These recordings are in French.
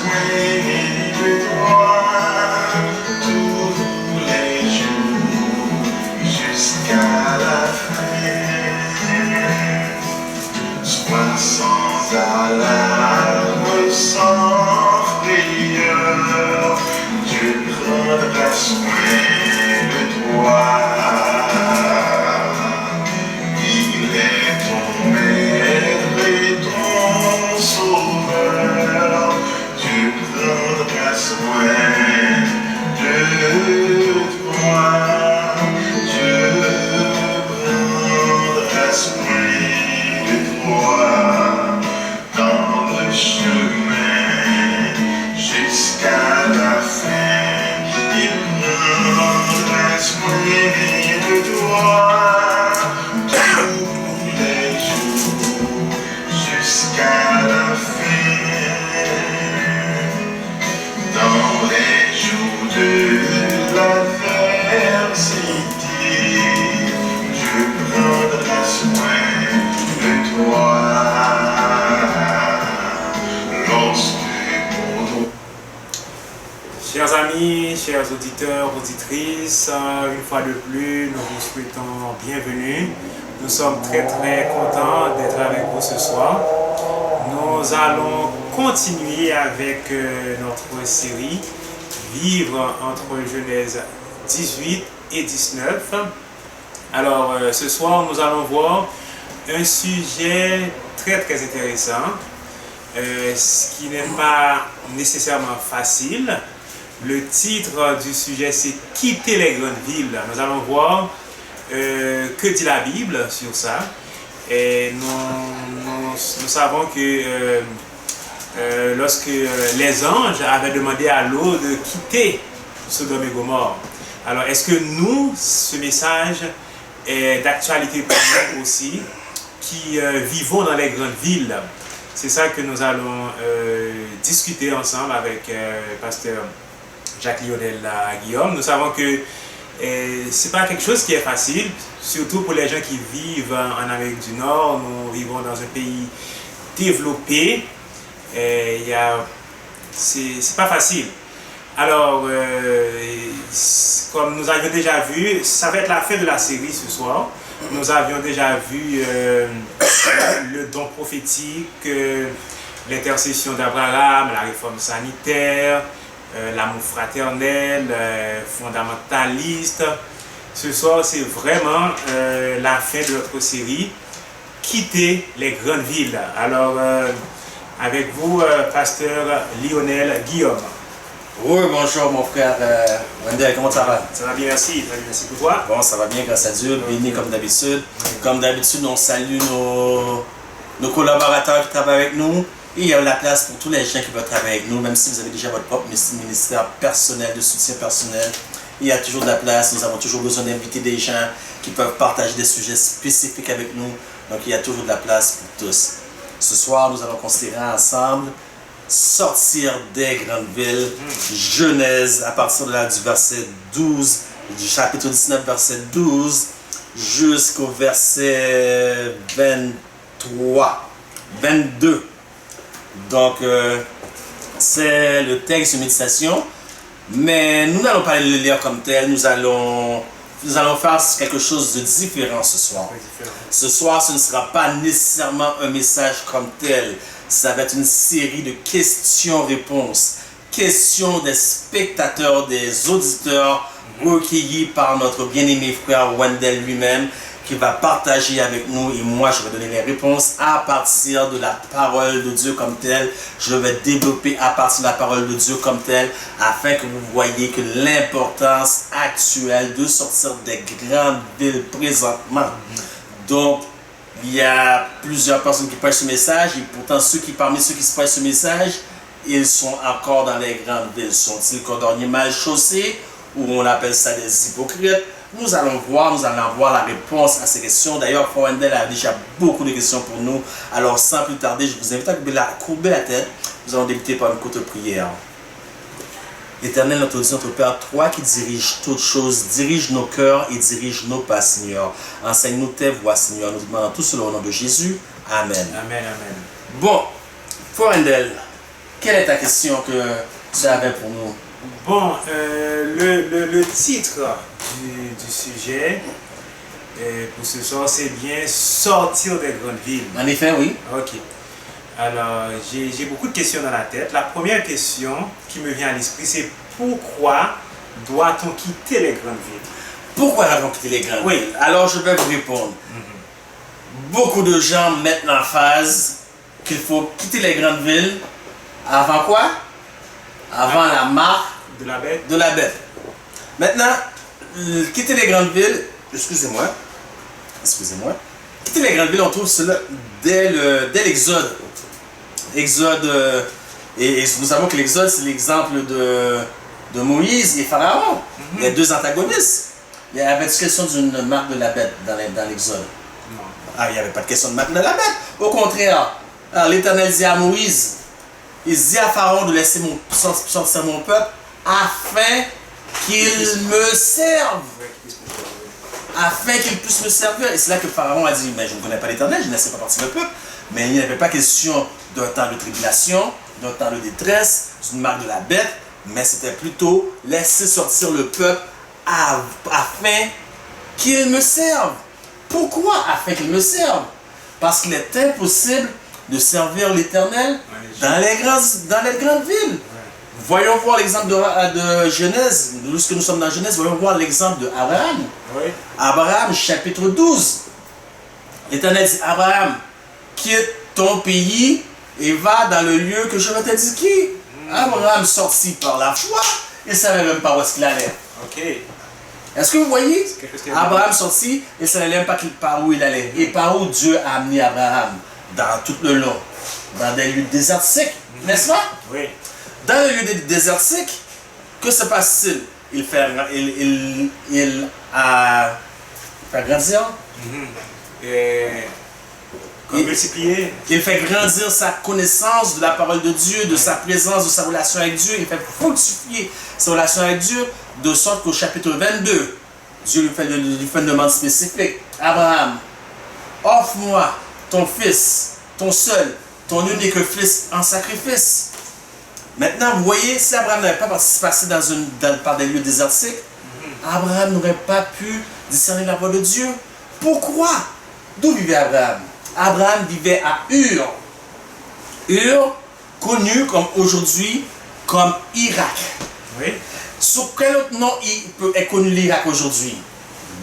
soin de toi tous les jours jusqu'à la fin. Sois sans alarme, sans frayeur, Dieu prendra soin de toi. Il est ton maître et ton sauveur, Dieu prendra soin de toi. Dieu prendra soin de toi dans le chemin jusqu'à la fin. Il prendra soin de toi tous les jours jusqu'à la fin. Dans les jours de l'adversité, Dieu prendra soin de toi. Chers amis, chers auditeurs, auditrices, une fois de plus, nous vous souhaitons bienvenue. Nous sommes très contents d'être avec vous ce soir. Nous allons continuer avec notre série Vivre entre Genèse 18 et 19. Alors ce soir, nous allons voir un sujet très intéressant, ce qui n'est pas nécessairement facile. Le titre du sujet, c'est « Quitter les grandes villes ». Nous allons voir que dit la Bible sur ça. Et nous savons que lorsque les anges avaient demandé à l'eau de quitter Sodome et Gomorrhe, alors est-ce que nous, ce message est d'actualité pour nous aussi, qui vivons dans les grandes villes? C'est ça que nous allons discuter ensemble avec pasteur Jacques-Lionel Guillaume. Nous savons que ce n'est pas quelque chose qui est facile, surtout pour les gens qui vivent en Amérique du Nord. Nous vivons dans un pays développé. C'est pas facile. Alors, comme nous avions déjà vu, ça va être la fin de la série ce soir. Nous avions déjà vu le don prophétique, l'intercession d'Abraham, la réforme sanitaire, l'amour fraternel, fondamentaliste. Ce soir, c'est vraiment la fin de notre série, Quitter les grandes villes. Alors, avec vous, pasteur Lionel Guillaume. Oui, bonjour mon frère Wendell, comment ça va? Ça va bien, merci. Merci pour toi. Bon, ça va bien grâce à Dieu, béni comme d'habitude. Comme d'habitude, on salue nos collaborateurs qui travaillent avec nous. Et il y a la place pour tous les gens qui veulent travailler avec nous, même si vous avez déjà votre propre ministère personnel, de soutien personnel. Il y a toujours de la place, nous avons toujours besoin d'inviter des gens qui peuvent partager des sujets spécifiques avec nous. Donc il y a toujours de la place pour tous. Ce soir, nous allons considérer ensemble sortir des grandes villes, Genèse, à partir de là, du verset 12, du chapitre 19, verset 12, jusqu'au verset 23, 22. Donc, c'est le texte de méditation, mais nous n'allons pas le lire comme tel, nous allons faire quelque chose de différent ce soir. Ce soir, ce ne sera pas nécessairement un message comme tel, ça va être une série de questions-réponses, questions des spectateurs, des auditeurs, recueillis par notre bien-aimé frère Wendell lui-même, qui va partager avec nous, et moi je vais donner les réponses à partir de la parole de Dieu comme telle. Je vais développer à partir de la parole de Dieu comme telle, afin que vous voyez que l'importance actuelle de sortir des grandes villes présentement. Donc, il y a plusieurs personnes qui prêchent ce message, et pourtant parmi ceux qui se prêchent ce message, ils sont encore dans les grandes villes. Sont-ils cordonniers mal chaussés, ou on appelle ça des hypocrites? Nous allons voir la réponse à ces questions. D'ailleurs, Frère Wendell a déjà beaucoup de questions pour nous. Alors, sans plus tarder, je vous invite à courber la tête. Nous allons débuter par une courte prière. Éternel, notre Dieu, notre Père, toi qui diriges toutes choses, dirige nos cœurs et dirige nos pas, Seigneur. Enseigne-nous tes voies, Seigneur. Nous demandons tout cela au nom de Jésus. Amen. Amen, amen. Bon, Frère Wendell, quelle est ta question que tu avais pour nous? Bon, le titre du sujet pour ce soir, c'est bien sortir des grandes villes. En effet, oui. Ok. Alors, j'ai beaucoup de questions dans la tête. La première question qui me vient à l'esprit, c'est pourquoi doit-on quitter les grandes villes? Pourquoi avons-nous quitté les grandes villes? Alors, je vais vous répondre. Beaucoup de gens mettent en phase qu'il faut quitter les grandes villes avant quoi? Avant la marque De la bête? de la bête. Maintenant, quitter les grandes villes, excusez-moi, quitter les grandes villes, on trouve cela dès l'Exode. Et nous savons que l'Exode, c'est l'exemple de Moïse et Pharaon, les deux antagonistes. Il y avait une question d'une marque de la bête dans l'Exode. Non. Ah, il n'y avait pas de question de marque de la bête. Au contraire, l'Éternel dit à Moïse, il dit à Pharaon de laisser sortir mon peuple afin qu'il me serve. Afin qu'il puisse me servir. Et c'est là que Pharaon a dit, mais je ne connais pas l'Éternel, je ne laisserai pas partir le peuple. Mais il n'y avait pas question d'un temps de tribulation, d'un temps de détresse, d'une marque de la bête, mais c'était plutôt laisser sortir le peuple afin qu'il me serve. Pourquoi afin qu'il me serve? Parce qu'il est impossible de servir l'Éternel dans les grandes villes. Voyons voir l'exemple de Genèse. Lorsque nous sommes dans Genèse, voyons voir l'exemple d'Abraham. Oui. Abraham, chapitre 12. L'Éternel dit, Abraham, quitte ton pays et va dans le lieu que je vais t'indiquer. Abraham sortit par la foi, il ne savait même pas où est-ce qu'il allait. Ok. Est-ce que vous voyez? Quelque chose qui est Abraham sortit, il ne savait même pas par où il allait. Et par où Dieu a amené Abraham? Dans tout le long. Dans des lieux désertiques, n'est-ce pas? Oui. Dans les lieux désertiques, que se passe-t-il? Il a fait grandir. Multiplier. Il fait grandir sa connaissance de la parole de Dieu, de sa présence, de sa relation avec Dieu. Il fait fructifier sa relation avec Dieu, de sorte qu'au chapitre 22, Dieu lui fait une demande spécifique. Abraham, offre-moi ton fils, ton seul, ton unique fils en sacrifice. Maintenant, vous voyez, si Abraham n'avait pas passé par des lieux désertiques, Abraham n'aurait pas pu discerner la voix de Dieu. Pourquoi? D'où vivait Abraham? Abraham vivait à Ur. Ur, connu comme aujourd'hui comme Irak. Oui. Sous quel autre nom est connu l'Irak aujourd'hui?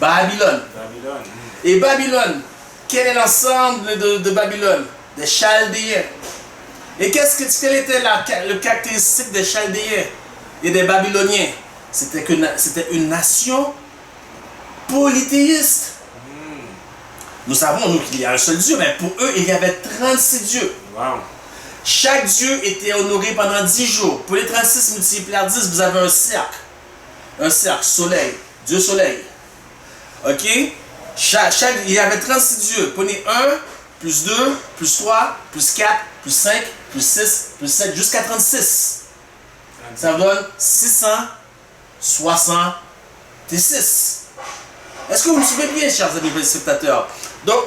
Babylone. Babylone. Et Babylone, quel est l'ensemble de Babylone? Des Chaldéens. Et quelle était le caractéristique des Chaldéens et des Babyloniens? C'était une nation polythéiste. Nous savons, nous, qu'il y a un seul Dieu, mais pour eux, il y avait 36 dieux. Wow. Chaque dieu était honoré pendant 10 jours. Pour les 36 multipliés par 10, vous avez un cercle. Un cercle, soleil, Dieu soleil. Ok? Il y avait 36 dieux. Prenez 1, plus 2, plus 3, plus 4, plus 5, plus 6, plus 7, jusqu'à 36. Ça vous donne 666. Est-ce que vous me suivez bien, chers amis spectateurs? Donc,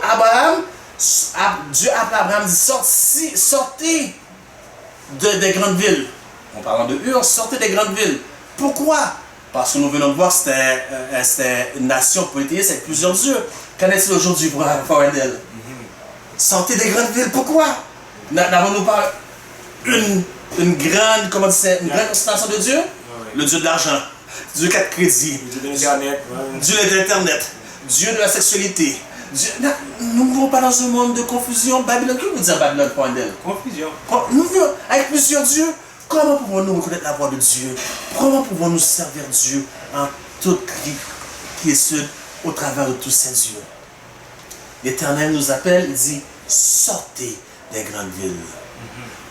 Dieu appelle Abraham, dit sortez des grandes villes. En parlant de Ur, sortez des grandes villes. Pourquoi? Parce que nous venons de voir que c'était une nation polythéiste avec plusieurs dieux. Qu'en est-il aujourd'hui pour Forendel? Sortez des grandes villes, pourquoi? N'avons-nous pas une grande constellation de Dieu? Le Dieu de l'argent, Dieu 4 crédits, Dieu de l'Internet. Dieu de l'Internet, Dieu de la sexualité. Nous ne vivons pas dans un monde de confusion. Babylone, que veut dire Babylone, Forendel? Confusion. Nous vivons avec plusieurs dieux. Comment pouvons-nous reconnaître la voix de Dieu? Comment pouvons-nous servir Dieu en toute quiétude au travers de tous ces dieux? L'Éternel nous appelle, il dit, sortez des grandes villes.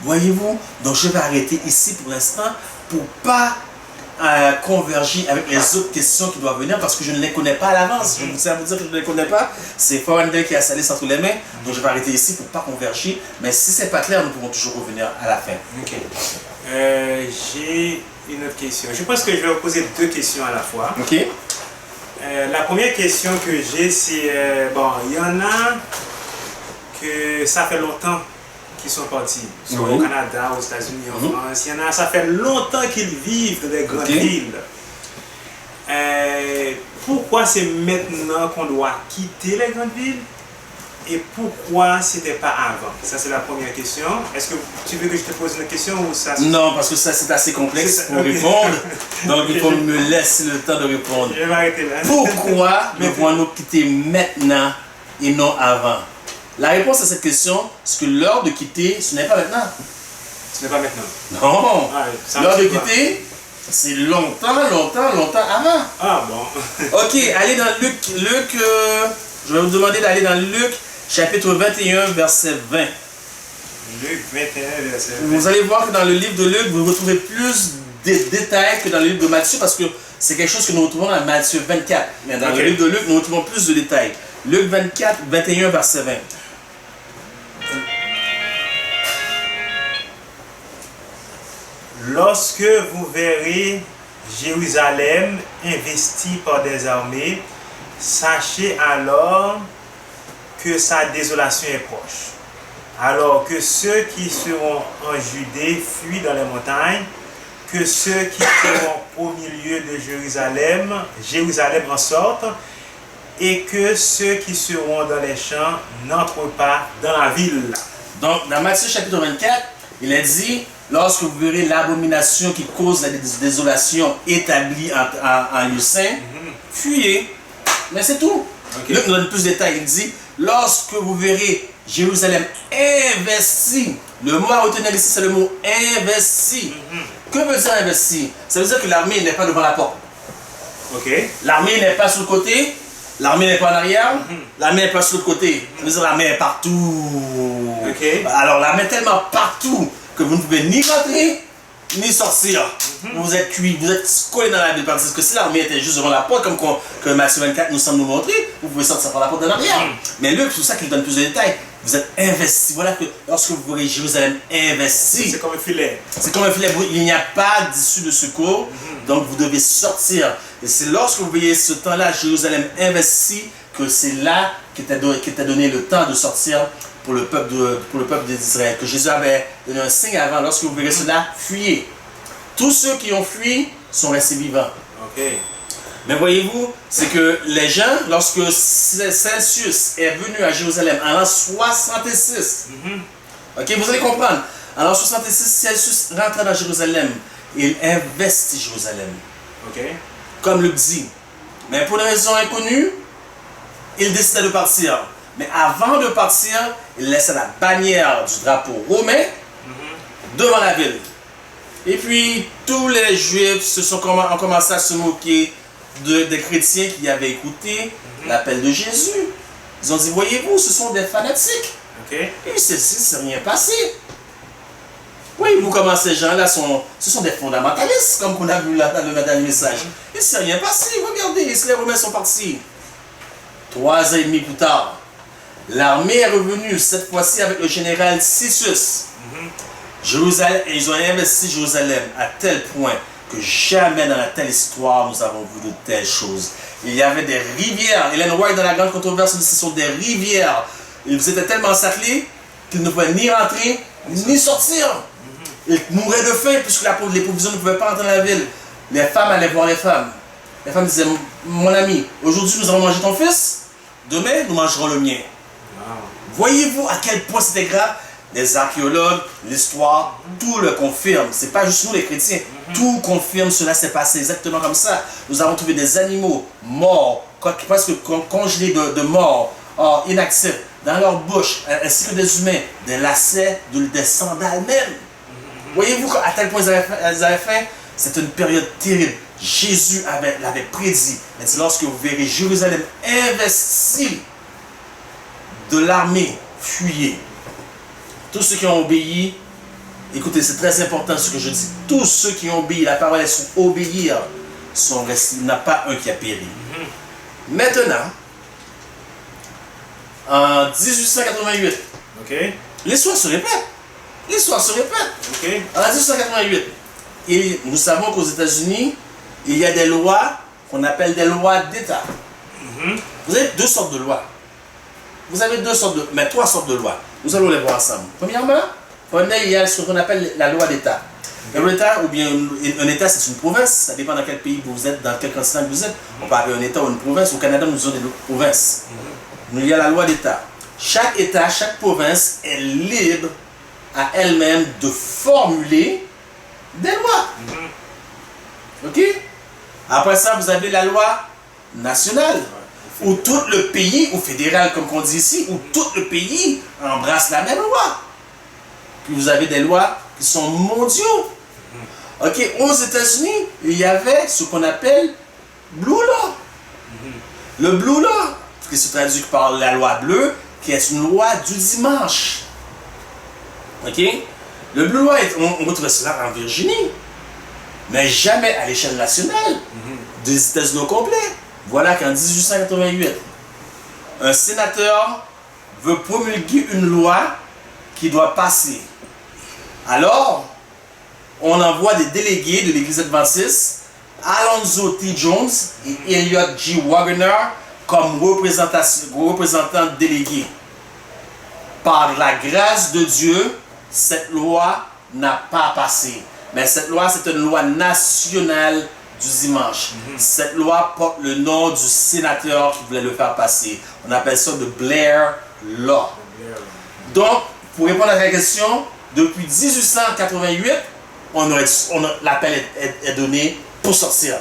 Voyez-vous? Donc je vais arrêter ici pour l'instant pour ne pas converger avec les autres questions qui doivent venir parce que je ne les connais pas à l'avance. Je vous tiens à vous dire que je ne les connais pas. C'est Forendel qui a salé entre les mains. Donc je vais arrêter ici pour ne pas converger. Mais si ce n'est pas clair, nous pouvons toujours revenir à la fin. Ok. J'ai une autre question. Je pense que je vais vous poser deux questions à la fois. Ok? La première question que j'ai, c'est, bon, il y en a que ça fait longtemps qui sont partis, soit Oui. au Canada, aux États-Unis, en France. Il y en a, ça fait longtemps qu'ils vivent dans des grandes villes. Pourquoi c'est maintenant qu'on doit quitter les grandes villes? Et pourquoi c'était pas avant? Ça, c'est la première question. Est-ce que tu veux que je te pose une question ou ça? Non, parce que ça c'est assez complexe C'est ça, pour ok. répondre. Donc il faut me laisser le temps de répondre. Je vais m'arrêter là. Pourquoi devons-nous quitter maintenant et non avant? La réponse à cette question, c'est que l'heure de quitter, ce n'est pas maintenant. Ce n'est pas maintenant. Non. Ah, ça L'heure de me dit pas. quitter, c'est longtemps avant. Ah bon. Ok, allez dans Luc. Je vais vous demander d'aller dans Luc, chapitre 21, verset 20. Luc 21, verset 20. Vous allez voir que dans le livre de Luc, vous retrouvez plus de détails que dans le livre de Matthieu, parce que c'est quelque chose que nous retrouvons dans Matthieu 24. Mais dans Ok. le livre de Luc, nous retrouvons plus de détails. Luc 24, 21, verset 20. Lorsque vous verrez Jérusalem investie par des armées, sachez alors que sa désolation est proche. Alors que ceux qui seront en Judée fuient dans les montagnes, que ceux qui seront au milieu de Jérusalem en sortent, et que ceux qui seront dans les champs n'entrent pas dans la ville. Donc, dans Matthieu chapitre 24, il est dit, lorsque vous verrez l'abomination qui cause la désolation établie en lieu saint, fuyez. Mais c'est tout. Ok. Luc nous donne plus de détails. Il dit, lorsque vous verrez Jérusalem investie, le mot à retenir ici, c'est le mot investi. Que veut dire investi? Ça veut dire que l'armée n'est pas devant la porte. Ok. L'armée n'est pas sur le côté, l'armée n'est pas en arrière, l'armée n'est pas sur le côté. Ça veut dire que l'armée est partout. Ok. Alors l'armée est tellement partout que vous ne pouvez ni rentrer ni sortir. Vous êtes cuit, vous êtes collé dans la ville. Parce que si l'armée était juste devant la porte, comme que Matthieu 24 nous semble nous montrer, vous pouvez sortir par la porte de l'arrière. Mais Luc, c'est pour ça qu'il donne plus de détails. Vous êtes investi. Voilà que lorsque vous verrez Jérusalem investi, C'est comme un filet. c'est comme un filet, il n'y a pas d'issue de secours, donc vous devez sortir. Et c'est lorsque vous voyez ce temps-là, Jérusalem investi, que c'est là qu'était donné le temps de sortir pour le peuple d'Israël. Que Jésus avait donné un signe avant. Lorsque vous verrez cela, fuyez. Tous ceux qui ont fui sont restés vivants. Ok. Mais voyez-vous, c'est que les gens, lorsque Celsius est venu à Jérusalem en l'an 66, ok, vous allez comprendre, en l'an 66, Celsius rentre dans Jérusalem et il investit Jérusalem, Ok. comme Luc dit. Mais pour des raisons inconnues, il décida de partir. Mais avant de partir, il laissa la bannière du drapeau romain devant la ville. Et puis, tous les Juifs ont commencé à se moquer des chrétiens qui avaient écouté l'appel de Jésus. Ils ont dit, voyez-vous, ce sont des fanatiques. Ok. Et ceci ne s'est rien passé. Voyez-vous comment ces gens-là ce sont des fondamentalistes, comme on a vu là dans le dernier message. Il ne s'est rien passé. Regardez, les Romains sont partis. 3 ans et demi plus tard, l'armée est revenue, cette fois-ci avec le général Celsius. Jérusalem, et ils ont investi Jérusalem à tel point que jamais dans la telle histoire nous avons vu de telles choses. Il y avait des rivières. Ellen White, dans la grande controverse, dit que ce sont des rivières. Ils étaient tellement encerclés qu'ils ne pouvaient ni rentrer ni sortir. Ils mouraient de faim puisque les provisions ne pouvaient pas entrer dans la ville. Les femmes allaient voir les femmes. Les femmes disaient, mon ami, aujourd'hui nous allons manger ton fils, demain nous mangerons le mien. Wow. Voyez-vous à quel point c'était grave? Les archéologues, l'histoire, tout le confirme. C'est pas juste nous les chrétiens. Tout confirme cela s'est passé exactement comme ça. Nous avons trouvé des animaux morts, presque congelés de mort, inactifs, dans leur bouche, ainsi que des humains, des lacets, des sandales même. Voyez-vous à tel point ils avaient fait? C'est une période terrible. Jésus l'avait prédit. Il dit, lorsque vous verrez Jérusalem investi de l'armée, fuyez. Tous ceux qui ont obéi, écoutez, c'est très important ce que je dis. Tous ceux qui ont obéi, la parole est sur obéir, sont restés. Il n'y en a pas un qui a péri. Maintenant, en 1888, Ok. l'histoire se répète. L'histoire se répète. Ok. En 1888, et nous savons qu'aux États-Unis, il y a des lois qu'on appelle des lois d'État. Vous avez 2 sortes de lois. vous avez trois sortes de lois. Nous allons les voir ensemble. Premièrement, il y a ce qu'on appelle la loi d'État. La loi d'État, ou bien un État, c'est une province. Ça dépend dans quel pays vous êtes, dans quel continent vous êtes. On peut appeler un État ou une province. Au Canada, nous avons des provinces. Il y a la loi d'État. Chaque État, chaque province est libre à elle-même de formuler des lois. Ok? Après ça, vous avez la loi nationale, où tout le pays, ou fédéral comme on dit ici, où tout le pays embrasse la même loi. Puis vous avez des lois qui sont mondiaux. Ok, aux États-Unis, il y avait ce qu'on appelle Blue Law. Le Blue Law, qui se traduit par la loi bleue, qui est une loi du dimanche. Ok? Le Blue Law, on retrouve cela en Virginie, mais jamais à l'échelle nationale des États-Unis au complet. Voilà qu'en 1888, un sénateur veut promulguer une loi qui doit passer. Alors, on envoie des délégués de l'Église adventiste, Alonzo T. Jones et Elliot G. Wagner, comme représentants délégués. Par la grâce de Dieu, cette loi n'a pas passé. Mais cette loi, c'est une loi nationale du dimanche. Cette loi porte le nom du sénateur qui voulait le faire passer. On appelle ça le Blair Law. Donc, pour répondre à la question, depuis 1888, l'appel est donné pour sortir.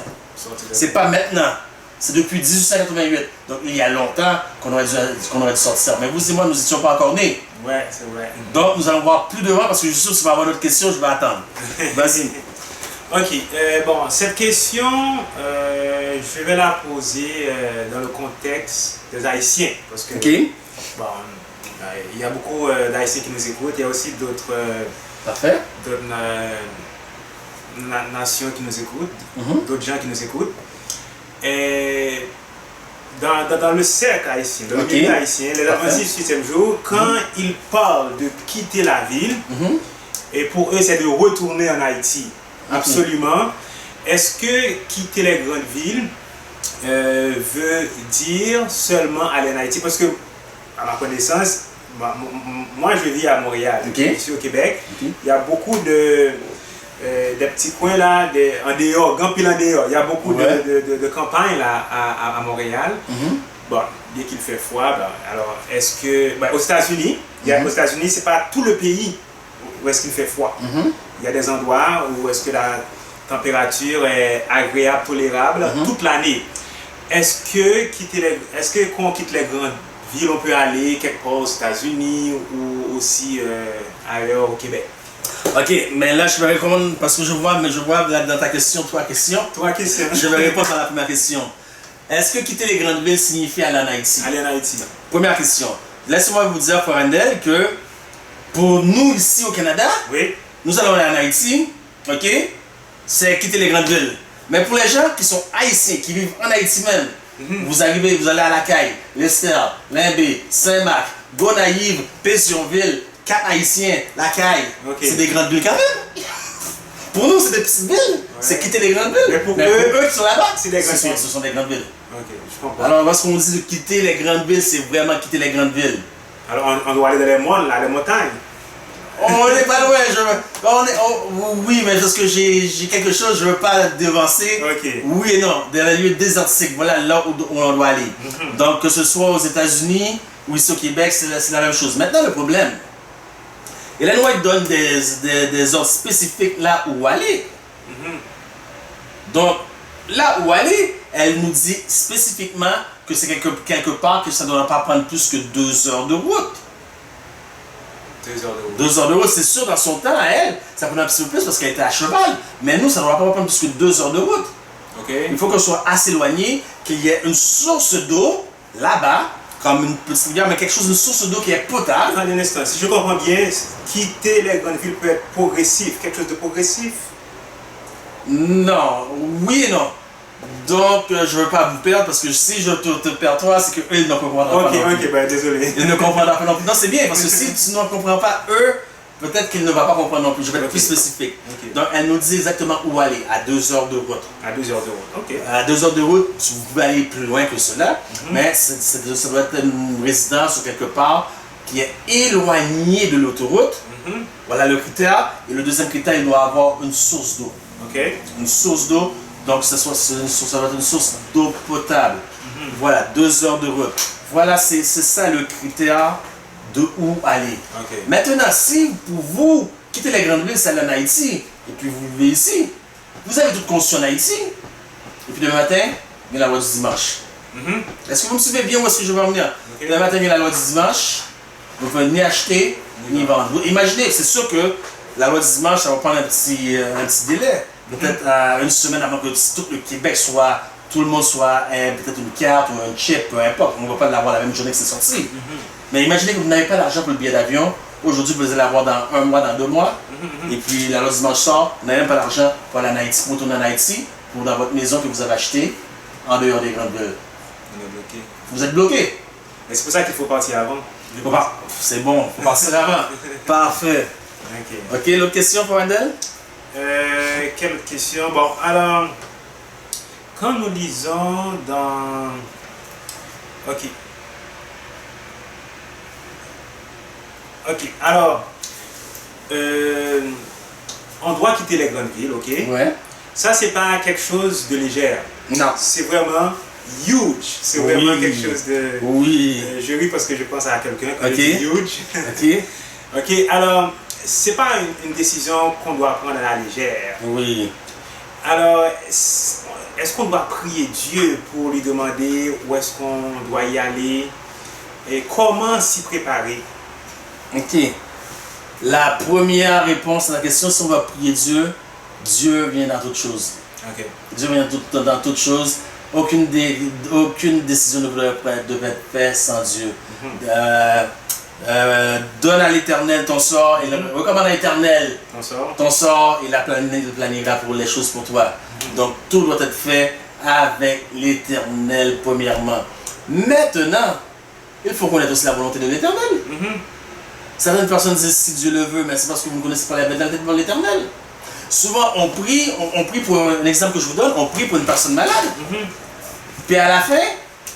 C'est pas maintenant. C'est depuis 1888. Donc, il y a longtemps qu'on aurait dû sortir. Mais vous et moi, nous n'étions pas encore nés. Ouais, c'est vrai. Donc, nous allons voir plus devant parce que je suis sûr que tu vas avoir d'autres questions, je vais attendre. Vas-y. Ok, bon, cette question, je vais la poser dans le contexte des Haïtiens. Parce que, bon, il y a beaucoup d'Haïtiens qui nous écoutent, il y a aussi d'autres nations qui nous écoutent, d'autres gens qui nous écoutent. Et dans le cercle haïtien, dans le milieu haïtien, les adventistes du 7e jour, quand ils parlent de quitter la ville, et pour eux c'est de retourner en Haïti, absolument. Est-ce que quitter les grandes villes veut dire seulement aller en Haïti? Parce que, à ma connaissance, moi je vis à Montréal, je suis au Québec, il y a beaucoup des petits coins là, en dehors, Gampil en dehors, il y a beaucoup de campagnes là à Montréal. Bon, dès qu'il fait froid, alors est-ce que, aux États-Unis, aux États-Unis, c'est pas tout le pays où est-ce qu'il fait froid. Il y a des endroits où est-ce que la température est agréable, tolérable toute l'année. Est-ce que quand on quitte les grandes villes, on peut aller quelque part aux États-Unis ou aussi ailleurs au Québec? Ok, mais là je vais répondre parce que je vois là, dans ta question, trois questions. Je vais répondre à la première question. Est-ce que quitter les grandes villes signifie aller en Haïti? Aller en Haïti. Première question. Laissez-moi vous dire, Frère Andel, que pour nous ici au Canada, nous allons aller en Haïti, ok? C'est quitter les grandes villes. Mais pour les gens qui sont haïtiens, qui vivent en Haïti même, vous allez à La Caille, Lester, Limbé, Saint-Marc, Gonaïve, Pétionville, Cap Haïtien, La Caille, c'est des grandes villes quand même. Pour nous, c'est des petites villes. C'est quitter les grandes villes. Mais pour eux qui sont là-bas, ce sont des grandes villes. Je comprends. Alors, lorsqu'on dit de quitter les grandes villes, c'est vraiment quitter les grandes villes. Alors, on doit aller dans les monts, là, les montagnes. On n'est pas loin. Oui, mais parce que j'ai quelque chose, je ne veux pas devancer. Oui et non, dans les lieux désertiques, voilà là où on doit aller. Donc, que ce soit aux États-Unis ou ici au Québec, c'est la même chose. Maintenant, le problème, et la loi donne des ordres spécifiques là où aller. Donc, là où aller, elle nous dit spécifiquement que c'est quelque part que ça ne doit pas prendre plus que 2 heures de route. 2 heures de route. 2 heures de route, c'est sûr, dans son temps, à elle, ça prenait un petit peu plus parce qu'elle était à cheval. Mais nous, ça ne doit pas prendre plus que 2 heures de route. Il faut qu'on soit assez éloigné, qu'il y ait une source d'eau là-bas, comme une petite rivière, mais quelque chose, une source d'eau qui est potable. Attendez un instant, si je comprends bien, quitter les grandes villes peut être progressif, quelque chose de progressif? Non, oui et non. Donc, je ne veux pas vous perdre parce que si je te perds toi, c'est qu'eux, ils ne comprendront pas. Ok, ben désolé. Ils ne comprendront pas non plus. Non, c'est bien parce que si tu ne comprends pas eux, peut-être qu'il ne va pas comprendre non plus. Je vais être Ok. plus spécifique. Ok. Donc, elle nous dit exactement où aller, à 2 heures de route. À 2 heures de route. Ok. À 2 heures de route, vous pouvez aller plus loin que cela, mais ça doit être une résidence ou quelque part qui est éloignée de l'autoroute. Mhm. Voilà le critère. Et le deuxième critère, il doit avoir une source d'eau. Ok. Une source d'eau, donc ça doit être une source d'eau potable. Voilà, 2 heures de route. Voilà, c'est ça le critère de où aller. Ok. Maintenant, si pour vous quittez les grandes villes, c'est en Haïti, et puis vous vivez ici, vous avez toute conscience en Haïti, et puis demain matin, il y a la loi du dimanche. Mhm. Est-ce que vous me suivez bien où est-ce que je veux en venir? Ok. Demain matin, il y a la loi du dimanche, vous pouvez ni acheter, ni vendre. Vous imaginez, c'est sûr que la loi du dimanche, ça va prendre un petit délai. Peut-être une semaine avant que tout le Québec soit, tout le monde soit peut-être une carte ou un chip, peu importe. On ne va pas l'avoir la même journée que c'est sorti. Mais imaginez que vous n'avez pas l'argent pour le billet d'avion. Aujourd'hui, vous allez l'avoir dans 1 mois, dans 2 mois. Et puis la loi du dimanche sort, vous n'avez même pas l'argent pour aller en Haïti, pour retourner en Haïti, pour dans votre maison que vous avez achetée en dehors des grandes villes. On est bloqué. Vous êtes bloqué. Et c'est pour ça qu'il faut partir avant. C'est bon, faut partir avant. Parfait. Ok. Ok, l'autre question pour Wendell? Quelle autre question? Bon, alors, quand nous lisons dans... Ok. Ok, alors, on doit quitter les grandes villes, ok? Ouais. Ça, c'est pas quelque chose de légère. Non. C'est vraiment huge. C'est Oui. vraiment quelque chose de... Oui. Je ris parce que je pense à quelqu'un quand Ok. il dit huge. Ok. Ok, alors, c'est pas une décision qu'on doit prendre à la légère. Oui. Alors, est-ce qu'on doit prier Dieu pour lui demander où est-ce qu'on doit y aller et comment s'y préparer? Ok. La première réponse à la question, si on va prier Dieu, Dieu vient dans toutes choses. Ok. Dieu vient dans toutes choses. Aucune décision ne devrait être faite sans Dieu. Donne à l'Éternel ton sort et recommande à l'Éternel On sort? ton sort et la planifiera pour les choses pour toi. Donc tout doit être fait avec l'Éternel premièrement. Maintenant, il faut connaître aussi la volonté de l'Éternel. Certaines personnes disent si Dieu le veut, mais c'est parce que vous ne connaissez pas la volonté de l'Éternel. Souvent on prie pour un exemple que je vous donne, on prie pour une personne malade. Puis à la fin,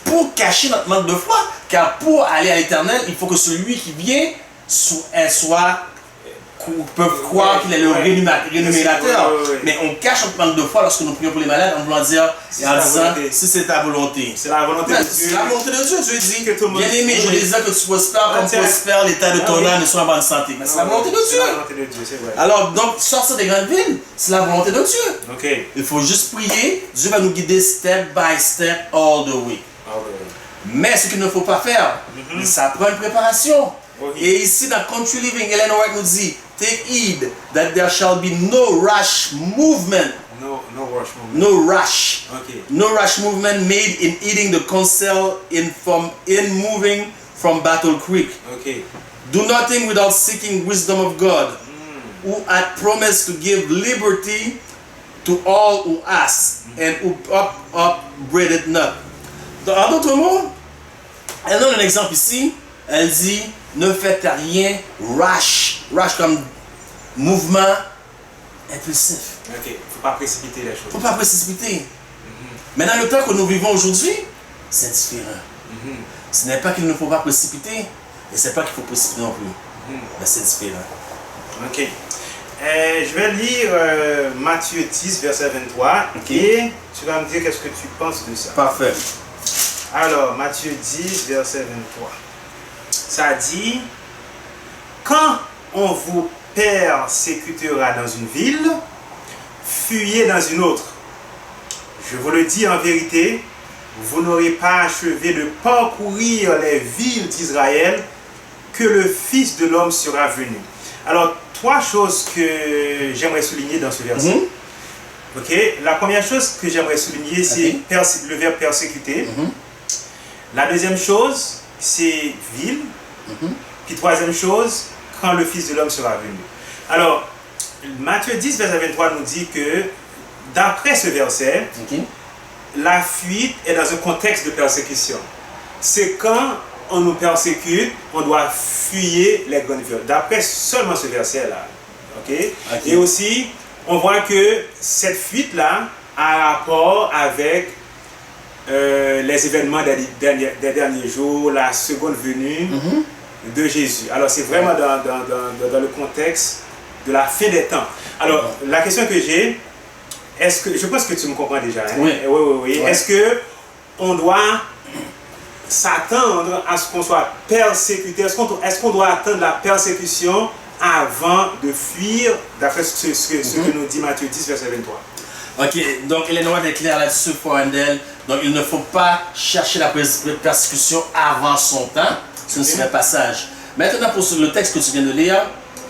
pour cacher notre manque de foi, car pour aller à l'Éternel, il faut que celui qui vient peuvent croire qu'il est le rémunérateur. Oui. Mais on cache notre manque de foi lorsque nous prions pour les malades en voulant dire, Si et en c'est ta disant, volonté. si c'est ta volonté. C'est la volonté de C'est Dieu. la volonté de Dieu. Dieu dit, Que tout le monde- bien aimé, je Oui. désire que tu prospères comme Tiens. prospère l'état de ton Ah oui. âme et sois en bonne santé. Mais c'est la volonté de C'est la Dieu. volonté de Dieu, c'est vrai. Alors, donc, sortir des grandes villes, c'est la volonté de Dieu. Ok. Il faut juste prier, Dieu va nous guider step by step all the way. Ah ouais. Mais ce qu'il ne faut pas faire, ça prend une préparation. Oui. Et ici dans Country Living, Ellen White nous dit, take heed that there shall be no rash movement. No rush moment. No rash. Ok. No rash movement made in eating the counsel in moving from Battle Creek. Ok. Do nothing without seeking wisdom of God, who had promised to give liberty to all who ask, and who upbraided not. En d'autres mots, elle donne un exemple ici. Elle dit, ne faites rien rash. Rash comme mouvement impulsif. Ok. Faut pas précipiter les Il ne faut choses. pas précipiter. Mais dans le temps que nous vivons aujourd'hui, c'est différent. Ce n'est pas qu'il ne faut pas précipiter, et ce n'est pas qu'il faut précipiter non plus. Mais c'est différent. Ok. Je vais lire Matthieu 10, verset 23. Ok. Et tu vas me dire qu'est-ce que tu penses de ça. Parfait. Alors, Matthieu 10, verset 23. Ça dit, quand on vous persécutera dans une ville, fuyez dans une autre. Je vous le dis en vérité, vous n'aurez pas achevé de parcourir les villes d'Israël que le Fils de l'homme sera venu. Alors, 3 choses que j'aimerais souligner dans ce verset. Ok, la première chose que j'aimerais souligner, c'est le verbe persécuter. La deuxième chose, c'est ville. Puis troisième chose, quand le Fils de l'homme sera venu. Alors, Matthieu 10, verset 23 nous dit que, d'après ce verset, la fuite est dans un contexte de persécution. C'est quand on nous persécute, on doit fuir les grandes villes. D'après seulement ce verset-là. Okay? Et aussi, on voit que cette fuite-là a rapport avec les événements des derniers jours, la seconde venue de Jésus. Alors, c'est vraiment dans le contexte de la fin des temps. Alors, la question que j'ai, je pense que tu me comprends déjà. Hein? Oui. Oui. Est-ce qu'on doit s'attendre à ce qu'on soit persécuté? Est-ce qu'on doit attendre la persécution avant de fuir, d'après ce que nous dit Matthieu 10, verset 23? Ok, donc il est noir d'être clair là-dessus pour Andel. Donc il ne faut pas chercher la persécution avant son temps. Ce ne serait pas sage. Maintenant, pour le texte que tu viens de lire,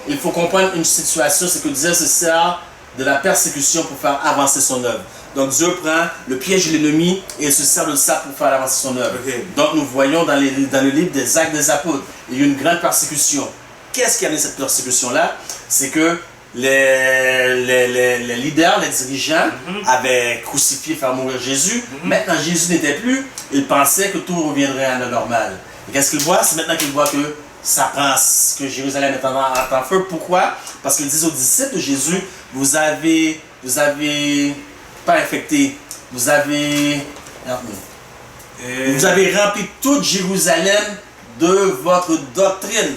il faut comprendre une situation, c'est que Dieu se sert de la persécution pour faire avancer son œuvre. Donc Dieu prend le piège de l'ennemi et il se sert de ça pour faire avancer son œuvre. Donc nous voyons dans le livre des Actes des Apôtres, il y a eu une grande persécution. Qu'est-ce qui a amené cette persécution-là? C'est que les leaders, les dirigeants avaient crucifié, fait mourir Jésus. Maintenant, Jésus n'était plus. Ils pensaient que tout reviendrait à la normale. Et qu'est-ce qu'ils voient? C'est maintenant qu'ils voient que ça prend, que Jérusalem est en feu. Pourquoi? Parce qu'ils disent aux disciples de Jésus, vous avez pas infecté, vous avez rempli toute Jérusalem de votre doctrine.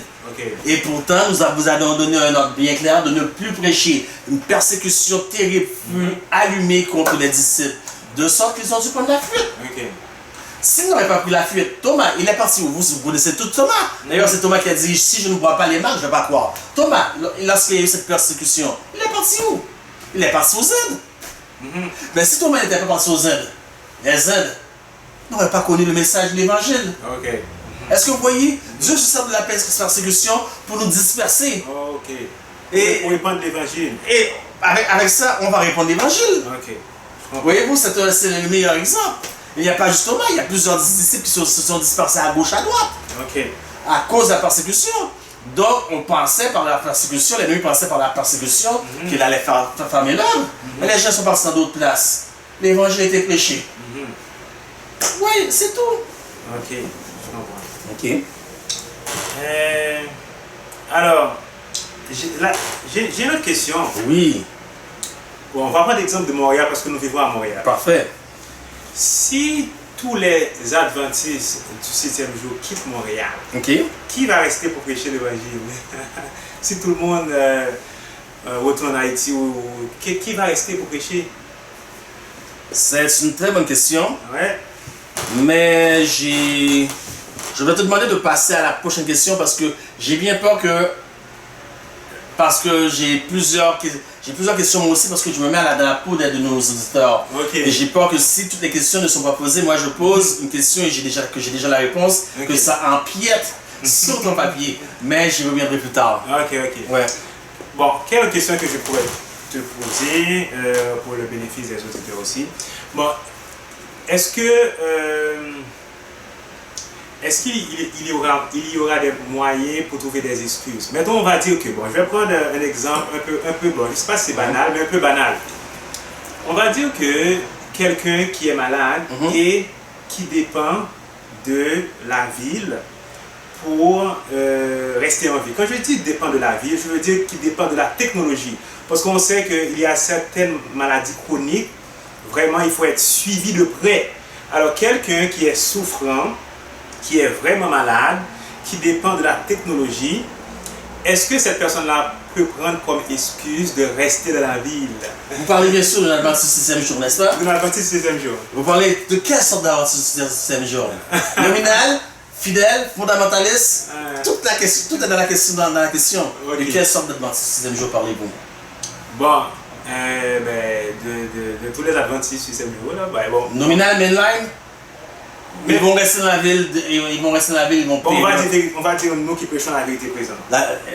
Et pourtant, vous avons donné un ordre bien clair de ne plus prêcher. Une persécution terrible fut allumée contre les disciples, de sorte qu'ils ont dû prendre la fuite. S'ils n'auraient pas pris la fuite, Thomas, il est parti où? Vous connaissez tout Thomas. D'ailleurs, c'est Thomas qui a dit, si je ne vois pas les marques, je ne vais pas croire. Thomas, lorsqu'il y a eu cette persécution, il est parti où? Il est parti aux aides. Mais si Thomas n'était pas parti aux aides, les aides n'auraient pas connu le message de l'évangile. Est-ce que vous voyez, Dieu se sert de la persécution pour nous disperser. Et pour répandre l'évangile. Et avec ça, on va répandre l'évangile. Voyez-vous, c'est le meilleur exemple. Il n'y a pas juste Thomas, il y a plusieurs disciples qui se sont dispersés à gauche, à droite. À cause de la persécution. Donc, on pensait par la persécution, l'ennemi pensait par la persécution qu'il allait fermer l'œuvre. Mais les gens sont partis dans d'autres places. L'évangile a été prêché. Oui, c'est tout. Ok. Alors, j'ai une autre question. Oui. Bon, on va prendre l'exemple de Montréal parce que nous vivons à Montréal. Parfait. Si tous les adventistes du 7e jour quittent Montréal, qui va rester pour prêcher l'évangile? Si tout le monde retourne en Haïti, qui va rester pour prêcher? C'est une très bonne question. Mais je vais te demander de passer à la prochaine question parce que j'ai bien peur que... Parce que j'ai plusieurs questions moi aussi parce que je me mets dans la peau de nos auditeurs. Et j'ai peur que si toutes les questions ne sont pas posées, moi je pose une question et j'ai déjà la réponse, que ça empiète sur ton papier. Mais je reviendrai plus tard. Bon, quelle question que je pourrais te poser pour le bénéfice des auditeurs aussi. Bon, est-ce qu'il y aura des moyens pour trouver des excuses? Mettons, on va dire que, bon, je vais prendre un exemple un peu bon, je ne sais pas si c'est banal, mais un peu banal. On va dire que quelqu'un qui est malade et qui dépend de la ville pour rester en vie. Quand je dis dépend de la ville, je veux dire qu'il dépend de la technologie. Parce qu'on sait qu'il y a certaines maladies chroniques, vraiment il faut être suivi de près. Alors quelqu'un qui est souffrant, qui est vraiment malade, qui dépend de la technologie, est-ce que cette personne-là peut prendre comme excuse de rester dans la ville? Vous parlez bien sûr de l'adventiste 6e jour, n'est-ce pas? De l'adventiste 6e jour. Vous parlez de quelle sorte d'adventiste 6e jour? Nominal, fidèle, fondamentaliste? Tout est dans la question. De quelle sorte d'adventiste 6e jour parlez-vous? Bon, de tous les adventistes 6e jour. Bon. Nominal, mainline? Ils vont rester dans la ville, ils vont payer. On va dire nous qui prêchons la vérité présente.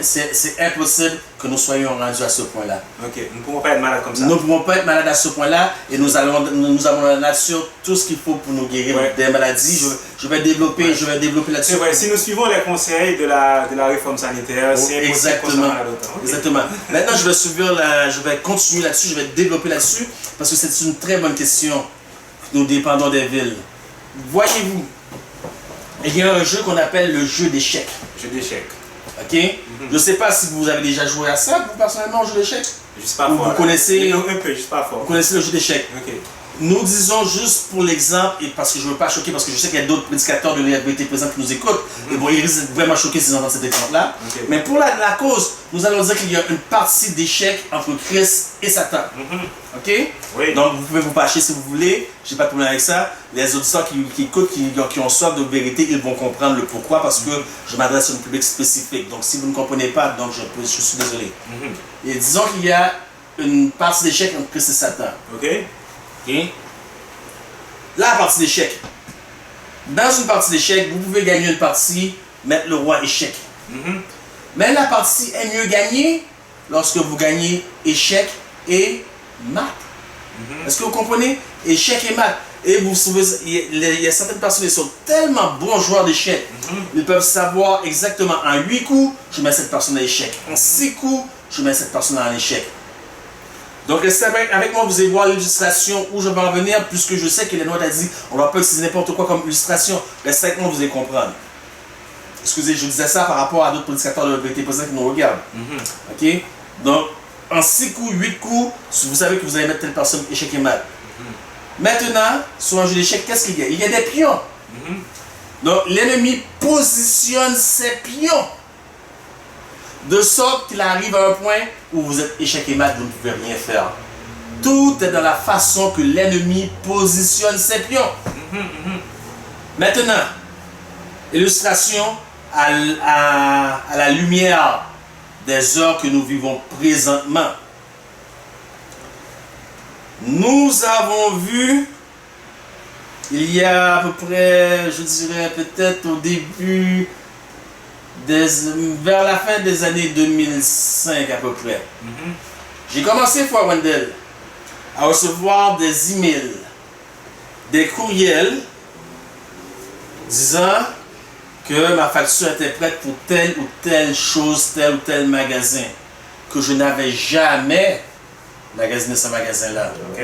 C'est impossible que nous soyons rendus à ce point-là. Nous ne pouvons pas être malades comme ça. Nous ne pouvons pas être malades à ce point-là et nous avons la nature tout ce qu'il faut pour nous guérir des maladies. Je vais développer là-dessus. C'est vrai, si nous suivons les conseils de la réforme sanitaire, c'est impossible qu'on soit malade autant. Exactement. Maintenant, je vais continuer là-dessus, je vais développer là-dessus parce que c'est une très bonne question. Nous dépendons des villes. Voyez-vous, il y a un jeu qu'on appelle le jeu d'échecs. Jeu d'échecs. Ok? Je ne sais pas si vous avez déjà joué à ça, vous personnellement, au jeu d'échecs. Juste pas Ou fort. vous connaissez, Un peu, juste pas fort. vous connaissez le jeu d'échecs. Ok. Nous disons juste pour l'exemple, et parce que je ne veux pas choquer, parce que je sais qu'il y a d'autres prédicateurs de l'IRBT présents qui nous écoutent, et bon, ils risquent d'être vraiment choqués s'ils entendent cet exemple-là. Ok. Mais pour la cause, nous allons dire qu'il y a une partie d'échec entre Christ et Satan. Ok? Oui. Donc vous pouvez vous bâcher si vous voulez, j'ai pas de problème avec ça. Les auditeurs qui écoutent, qui ont soif de vérité, ils vont comprendre le pourquoi, parce que je m'adresse à un public spécifique. Donc si vous ne comprenez pas, donc je suis désolé. Et disons qu'il y a une partie d'échec entre Christ et Satan. Ok. Ok? La partie d'échec. Dans une partie d'échec, vous pouvez gagner une partie, mettre le roi échec. Mais la partie est mieux gagnée lorsque vous gagnez échec et mat. Est-ce que vous comprenez? Échec et mat. Et vous savez, il y a certaines personnes qui sont tellement bons joueurs d'échecs. Ils peuvent savoir exactement en 8 coups, je mets cette personne à échec. En 6 coups, je mets cette personne à échec. Donc restez avec moi, vous allez voir l'illustration où je vais en venir, puisque je sais que les notes a dit on ne va pas utiliser n'importe quoi comme illustration. Restez avec moi, vous allez comprendre. Excusez, je disais ça par rapport à d'autres prédicateurs de vérité présents qui nous regardent. Ok? Donc, en 6 coups, 8 coups, vous savez que vous allez mettre telle personne échec et mat. Maintenant, sur un jeu d'échecs, qu'est-ce qu'il y a? Il y a des pions. Donc, l'ennemi positionne ses pions de sorte qu'il arrive à un point où vous êtes échec et mat, vous ne pouvez rien faire. Tout est dans la façon que l'ennemi positionne ses pions. Maintenant, illustration à la lumière des heures que nous vivons présentement. Nous avons vu, il y a à peu près, je dirais peut-être au début, vers la fin des années 2005 à peu près, j'ai commencé, Frère Wendell, à recevoir des emails, des courriels disant que ma facture était prête pour telle ou telle chose, tel ou tel magasin, que je n'avais jamais magasiné ce magasin-là. Ok.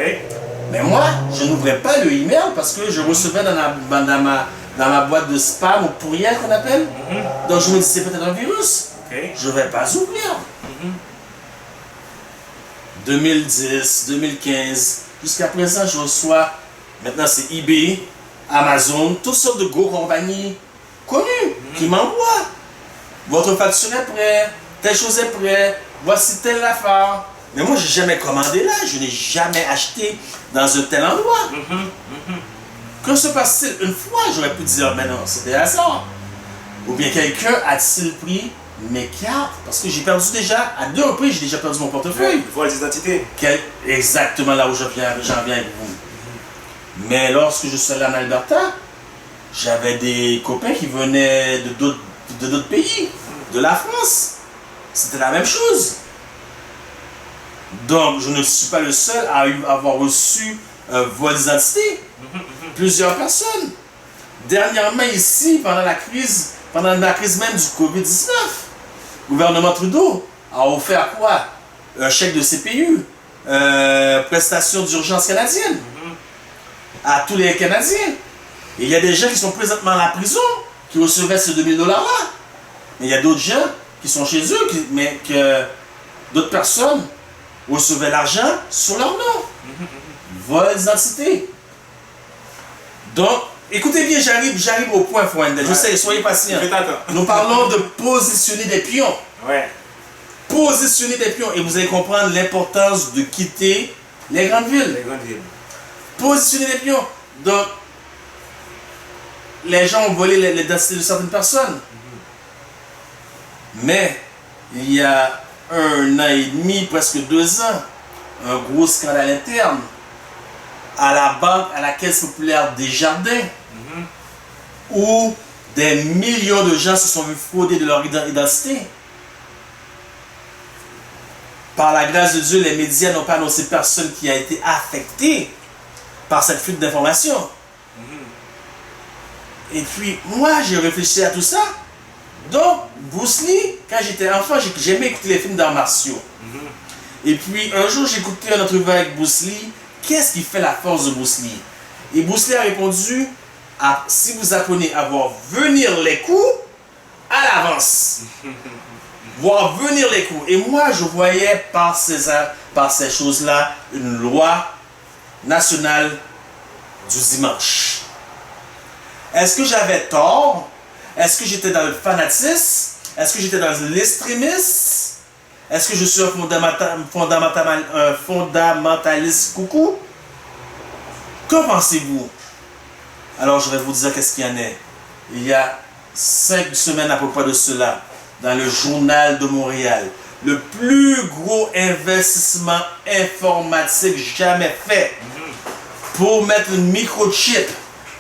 Mais moi, je n'ouvrais pas le email parce que je recevais dans ma boîte de spam ou pourriel qu'on appelle. Donc je me disais, c'est peut-être un virus. Ok. Je ne vais pas ouvrir. 2010, 2015, jusqu'à présent, je reçois, maintenant c'est eBay, Amazon, toutes sortes de gros compagnies connues qui m'envoient. Votre facture est prête, telle chose est prête, voici telle affaire. Mais moi, je n'ai jamais commandé là, je n'ai jamais acheté dans un tel endroit. Que se passe-t-il? Une fois, j'aurais pu dire, mais non, c'était hasard. Ou bien quelqu'un a-t-il pris mes cartes? Parce que j'ai perdu déjà, à 2 reprises, j'ai déjà perdu mon portefeuille. Vol d'identité. Exactement là où j'en viens avec vous. Mais lorsque je suis allé en Alberta, j'avais des copains qui venaient de d'autres pays, de la France. C'était la même chose. Donc, je ne suis pas le seul à avoir reçu un vol d'identité. Plusieurs personnes. Dernièrement, ici, pendant la crise même du COVID-19, le gouvernement Trudeau a offert quoi? Un chèque de CPU, prestation d'urgence canadienne, à tous les Canadiens. Et il y a des gens qui sont présentement à la prison, qui recevaient ces 2000 $ là. Mais il y a d'autres gens qui sont chez eux, mais que d'autres personnes recevaient l'argent sur leur nom. Vol d'identité. Donc, écoutez bien, j'arrive au point, Fouendel. Je sais, soyez patients. Nous parlons de positionner des pions. Ouais. Positionner des pions. Et vous allez comprendre l'importance de quitter les grandes villes. Les grandes villes. Positionner des pions. Donc, les gens ont volé l'identité de certaines personnes. Mais, il y a 1 an et demi, presque 2 ans, un gros scandale interne à la banque, à la Caisse populaire Desjardins, où des millions de gens se sont vus frauder de leur identité. Par la grâce de Dieu, les médias n'ont pas annoncé personne qui a été affecté par cette fuite d'informations. Et puis, moi, j'ai réfléchi à tout ça. Donc, Bruce Lee, quand j'étais enfant, j'aimais écouter les films d'arts martiaux. Et puis, un jour, j'ai écouté une entrevue avec Bruce Lee. Qu'est-ce qui fait la force de Bruce Lee? Et Bruce Lee a répondu, si vous apprenez à voir venir les coups à l'avance. Voir venir les coups. Et moi, je voyais par ces choses-là une loi nationale du dimanche. Est-ce que j'avais tort? Est-ce que j'étais dans le fanatisme? Est-ce que j'étais dans l'extrémisme? Est-ce que je suis un fondamentaliste coucou? Que pensez-vous? Alors je vais vous dire qu'est-ce qu'il y en a. Il y a 5 semaines à peu près de cela, dans le Journal de Montréal, le plus gros investissement informatique jamais fait pour mettre une microchip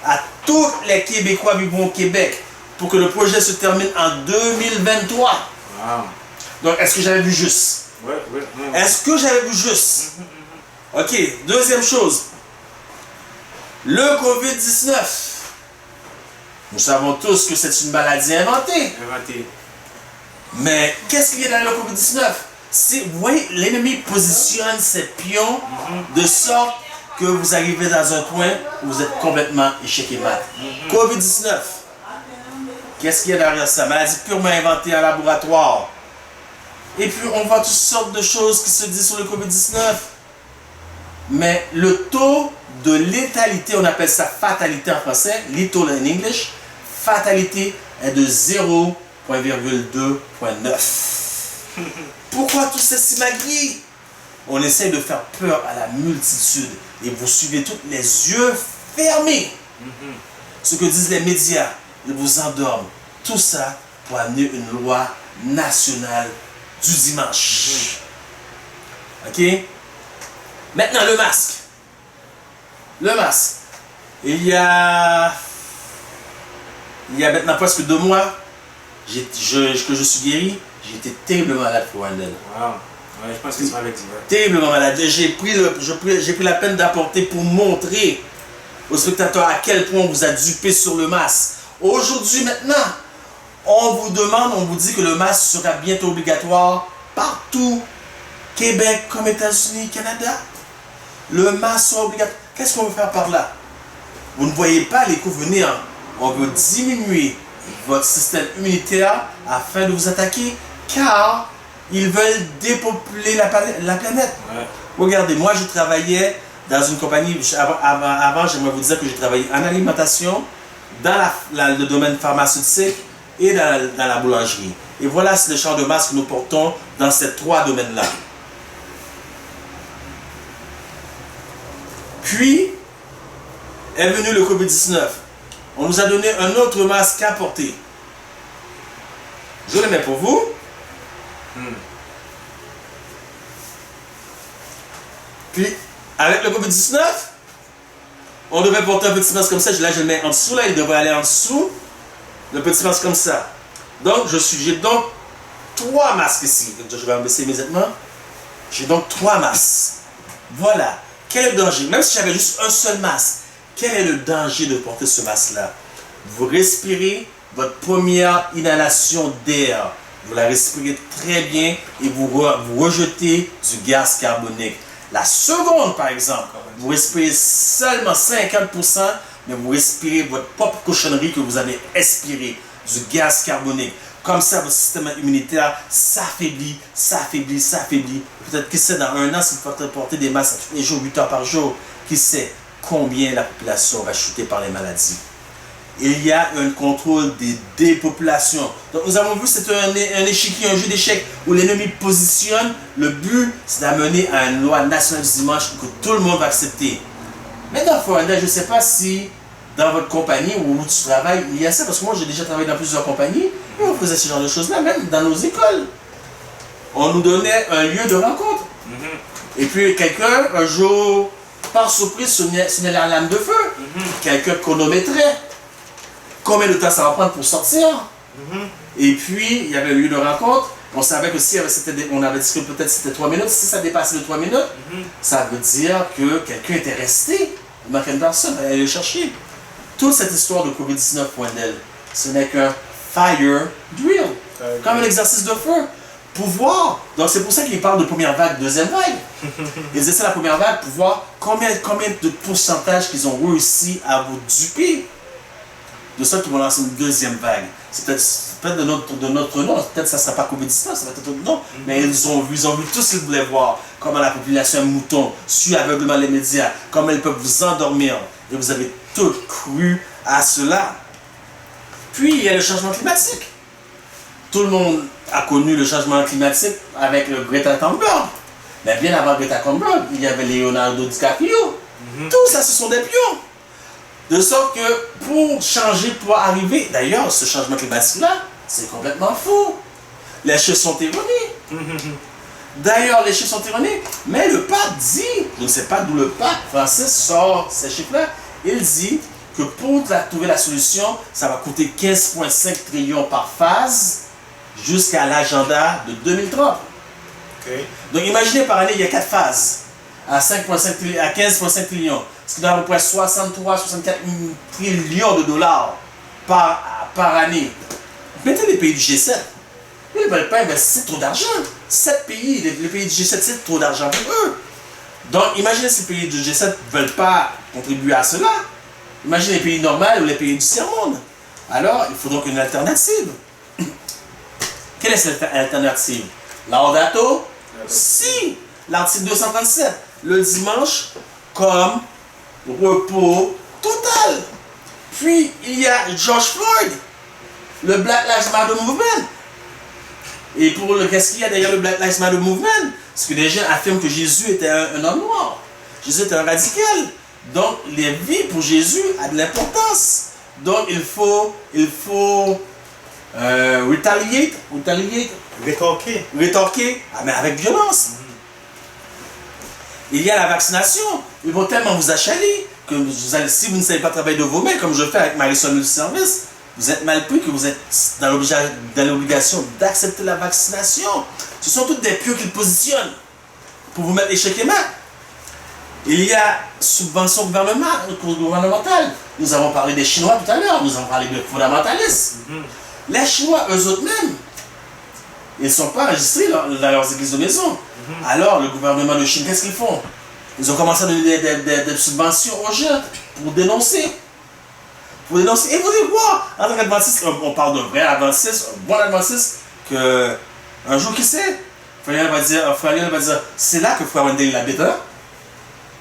à tous les Québécois vivant au Québec pour que le projet se termine en 2023. Wow. Donc, est-ce que j'avais vu juste? Ouais. Est-ce que j'avais vu juste? Ok, deuxième chose. Le COVID-19. Nous savons tous que c'est une maladie inventée. Inventé. Mais qu'est-ce qu'il y a dans le COVID-19? Vous voyez, l'ennemi positionne ses pions de sorte que vous arrivez dans un point où vous êtes complètement échec et mat. COVID-19. Qu'est-ce qu'il y a derrière ça? Maladie purement inventée en laboratoire. Et puis on voit toutes sortes de choses qui se disent sur le COVID-19. Mais le taux de létalité, on appelle ça fatalité en français, lethal in English, fatalité est de 0,2.9. Pourquoi tout ça si magnifique? On essaie de faire peur à la multitude et vous suivez tous les yeux fermés. Ce que disent les médias, ils vous endorment. Tout ça pour amener une loi nationale du dimanche. Ok? Maintenant, le masque. Le masque. Il y a maintenant presque 2 mois que je suis guéri. J'ai été terriblement malade pour Wendell. Wow. Ouais, je pense que tu m'avais dit. Ouais. Terriblement malade. J'ai pris la peine d'apporter pour montrer aux spectateurs à quel point on vous a dupé sur le masque. Aujourd'hui, maintenant, on vous demande, on vous dit que le masque sera bientôt obligatoire partout, Québec comme États-Unis, Canada. Le masque sera obligatoire. Qu'est-ce qu'on veut faire par là? Vous ne voyez pas les coups venir. On veut diminuer votre système immunitaire afin de vous attaquer, car ils veulent dépeupler la planète. Ouais. Regardez, moi je travaillais dans une compagnie, avant j'aimerais vous dire que j'ai travaillé en alimentation, dans le domaine pharmaceutique et dans la boulangerie. Et voilà le champ de masque que nous portons dans ces 3 domaines-là. Puis, est venu le COVID-19. On nous a donné un autre masque à porter. Je le mets pour vous. Puis, avec le COVID-19, on devait porter un petit masque comme ça. Là, je le mets en dessous. Là, il devrait aller en dessous. Le petit masque comme ça. Donc, j'ai donc 3 masques ici. Je vais en baisser immédiatement. J'ai donc 3 masques. Voilà. Quel est le danger? Même si j'avais juste un seul masque, quel est le danger de porter ce masque-là? Vous respirez votre première inhalation d'air. Vous la respirez très bien et vous rejetez du gaz carbonique. La seconde, par exemple, vous respirez seulement 50%, mais vous respirez votre propre cochonnerie que vous avez expiré, du gaz carbonique. Comme ça, votre système immunitaire s'affaiblit, s'affaiblit, s'affaiblit. Peut-être, qui sait, dans 1 an, si vous portez des masques tous les jours, 8 heures par jour, qui sait combien la population va chuter par les maladies. Il y a un contrôle des dépopulations. Donc, nous avons vu, c'est un échiquier, un jeu d'échecs où l'ennemi positionne. Le but, c'est d'amener à une loi nationale du dimanche que tout le monde va accepter. Maintenant, Florida, je ne sais pas si dans votre compagnie où tu travailles, il y a ça, parce que moi, j'ai déjà travaillé dans plusieurs compagnies, et on faisait ce genre de choses-là, même dans nos écoles. On nous donnait un lieu de rencontre. Et puis, quelqu'un, un jour, par surprise, sonnait l'alarme de feu. Quelqu'un chronométrait. Combien de temps ça va prendre pour sortir? Et puis, il y avait un lieu de rencontre. On savait que si on avait dit que peut-être c'était 3 minutes, si ça dépassait les 3 minutes, ça veut dire que quelqu'un était resté. Il manquait une personne, elle allait le chercher. Toute cette histoire de COVID-19, Wendell, ce n'est qu'un fire drill, comme un exercice de feu. Pour voir, donc c'est pour ça qu'il parle de première vague, deuxième vague. Ils essaient la première vague pour voir combien de pourcentage qu'ils ont réussi à vous duper. de sorte qu'ils vont lancer une deuxième vague. C'est peut-être de notre nom, peut-être ça ne sera pas COVID-19, ça va être autre nom, mais ils ont vu tout ce qu'ils voulaient voir, comment la population est mouton, suit aveuglement les médias, comment ils peuvent vous endormir. Et vous avez tous cru à cela. Puis il y a le changement climatique. Tout le monde a connu le changement climatique avec le Greta Thunberg. Mais bien avant Greta Thunberg, il y avait Leonardo DiCaprio. Tout ça, ce sont des pions. De sorte que pour changer, pour arriver, d'ailleurs, ce changement climatique-là, c'est complètement faux. Les chiffres sont erronés. D'ailleurs, les chiffres sont erronés. Mais le pape dit, je ne sais pas d'où le pape Francis sort ces chiffres-là, il dit que pour trouver la solution, ça va coûter 15,5 trillions par phase jusqu'à l'agenda de 2030. Okay. Donc imaginez par année, il y a 4 phases à 15,5 trillions, ce qui donne à peu près 63-64 trillions de dollars par année. Mettez les pays du G7. Ils ne veulent pas investir trop d'argent. 7 pays, les pays du G7, c'est trop d'argent pour eux. Donc imaginez si les pays du G7 ne veulent pas contribuer à cela. Imaginez les pays normaux ou les pays du tiers-monde. Alors, il faut donc une alternative. Quelle est cette alternative? Laudato Si, l'article 237, le dimanche comme repos total. Puis, il y a George Floyd, le Black Lives Matter Movement. Et pour qu'est-ce qu'il y a derrière le Black Lives Matter Movement? Parce que les gens affirment que Jésus était un homme noir. Jésus était un radical. Donc, les vies pour Jésus a de l'importance. Donc, il faut rétorquer, mais avec violence. Il y a la vaccination. Ils vont tellement vous achaler que si vous ne savez pas travailler de vos mains, comme je fais avec Marisol Multiservice, vous êtes mal pris que vous êtes dans l'obligation d'accepter la vaccination. Ce sont toutes des pieux qu'ils positionnent pour vous mettre échec et mat. Il y a subvention gouvernementale. Nous avons parlé des Chinois tout à l'heure. Nous avons parlé de fondamentalistes. Les Chinois, eux autres mêmes, ils ne sont pas enregistrés dans leurs églises de maison. Alors, le gouvernement de Chine, qu'est-ce qu'ils font? Ils ont commencé à donner des subventions aux gens pour dénoncer. Et vous allez voir, en tant qu'adventiste, on parle de vrai adventiste, un bon adventiste, qu'un jour, qui sait? Frère va dire, c'est là que Frère Wendell l'habite. Hein?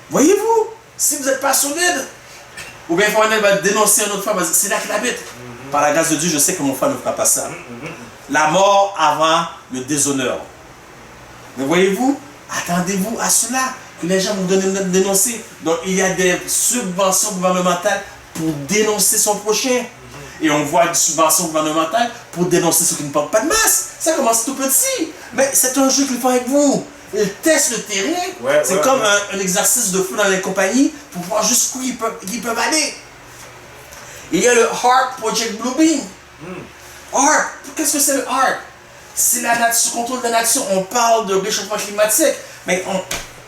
Voyez-vous, si vous n'êtes pas solide, ou bien Frère Wendell va dénoncer un autre frère, va dire, c'est là qu'il habite. Par la grâce de Dieu, je sais que mon frère ne fera pas ça. La mort avant le déshonneur. Mais voyez-vous, attendez-vous à cela, que les gens vous donnent dénoncer. Donc il y a des subventions gouvernementales pour dénoncer son prochain. Et on voit des subventions gouvernementales pour dénoncer ceux qui ne portent pas de masque. Ça commence tout petit. Mais c'est un jeu qu'ils font avec vous. Ils testent le terrain. C'est comme un exercice de feu dans les compagnies pour voir jusqu'où ils peuvent aller. Il y a le HARP Project Bluebeam. HARP, qu'est-ce que c'est le HARP? C'est la nature, contrôle de la nature. On parle de réchauffement climatique, mais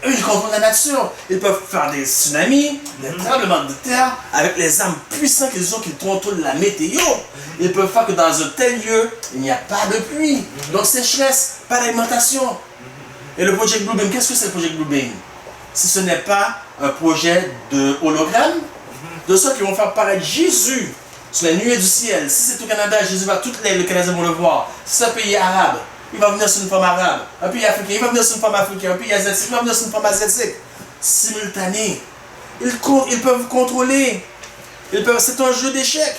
eux, ils contrôlent la nature. Ils peuvent faire des tsunamis, des tremblements de terre, avec les armes puissantes qu'ils ont, qui contrôlent la météo. Ils peuvent faire que dans un tel lieu, il n'y a pas de pluie. Donc sécheresse, pas d'alimentation. Et le Project Bluebeam, qu'est-ce que c'est le Project Bluebeam? Si ce n'est pas un projet de hologramme, de ceux qui vont faire paraître Jésus sur les nuées du ciel. Si c'est au Canada, Jésus va, tous les Canadiens vont le voir. Si c'est un pays arabe, il va venir sur une femme arabe. Un pays africain, il va venir sur une femme africaine. Un pays asiatique, il va venir sur une femme asiatique. Simultané. Ils peuvent contrôler. C'est un jeu d'échecs.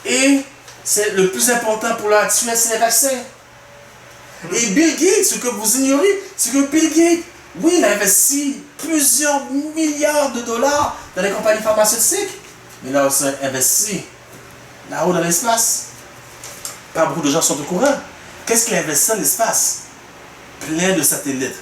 Et c'est le plus important pour l'heure actuelle, c'est les vaccins. Et Bill Gates, ce que vous ignorez, c'est que Bill Gates, oui, il a investi plusieurs milliards de dollars dans les compagnies pharmaceutiques, mais il a aussi investi là-haut dans l'espace. Pas beaucoup de gens sont au courant. Qu'est-ce qu'il a investi dans l'espace? Plein de satellites.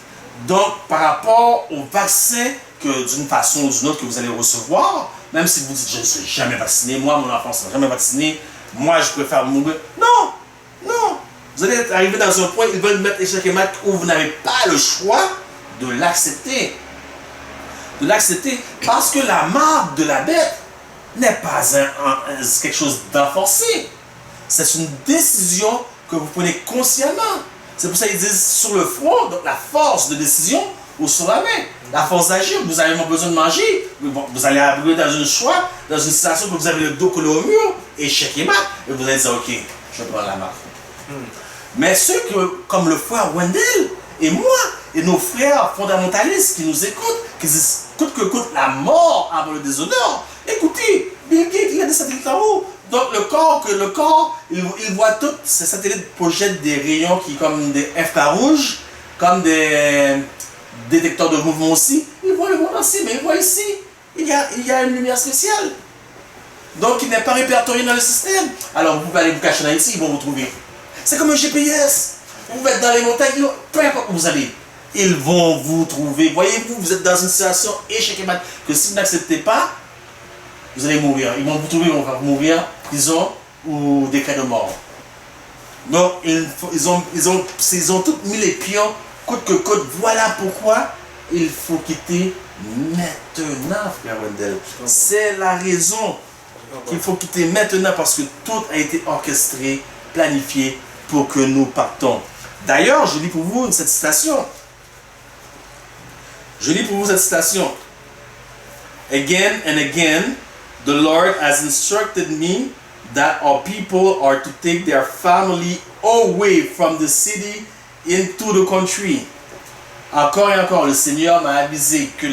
Donc, par rapport au vaccin que d'une façon ou d'une autre que vous allez recevoir, même si vous dites je ne suis jamais vacciné, moi, mon enfant ne sera jamais vacciné, moi, je préfère mourir. Non! Non! Vous allez arriver dans un point, ils veulent mettre échec et mat où vous n'avez pas le choix de l'accepter. De l'accepter parce que la marque de la bête n'est pas quelque chose d'enforcé. C'est une décision que vous prenez consciemment. C'est pour ça qu'ils disent sur le front, donc la force de décision, ou sur la main. La force d'agir, vous avez besoin de manger, vous allez arriver dans une choix, dans une situation où vous avez le dos collé au mur, échec et mat. Et vous allez dire, ok, je prends la marque. Mais ceux que, comme le frère Wendell et moi, et nos frères fondamentalistes qui nous écoutent, qui disent coûte que coûte la mort avant le déshonneur, écoutez, Bill Gates, il a des satellites en haut. Donc le corps, il voit tous ces satellites projettent des rayons qui comme des infrarouges, comme des détecteurs de mouvement aussi. Il voit le monde entier, mais il voit ici, il y a une lumière spéciale. Donc il n'est pas répertorié dans le système. Alors vous allez vous cacher dans ici, ils vont vous trouver. C'est comme un GPS. Vous êtes dans les montagnes, peu importe où vous allez, ils vont vous trouver. Voyez-vous, vous êtes dans une situation échec et mat que si vous n'acceptez pas, vous allez mourir. Ils vont vous trouver, on va mourir, prison ou décret de mort. Donc, ils ont tous mis les pions, coûte que coûte. Voilà pourquoi il faut quitter maintenant, frère Wendell. C'est la raison qu'il faut quitter maintenant parce que tout a été orchestré, planifié pour que nous partons. D'ailleurs, je lis pour vous cette citation. Again and again, the Lord has instructed me that our people are to take their family away from the city into the country. Encore et encore, le Seigneur m'a avisé que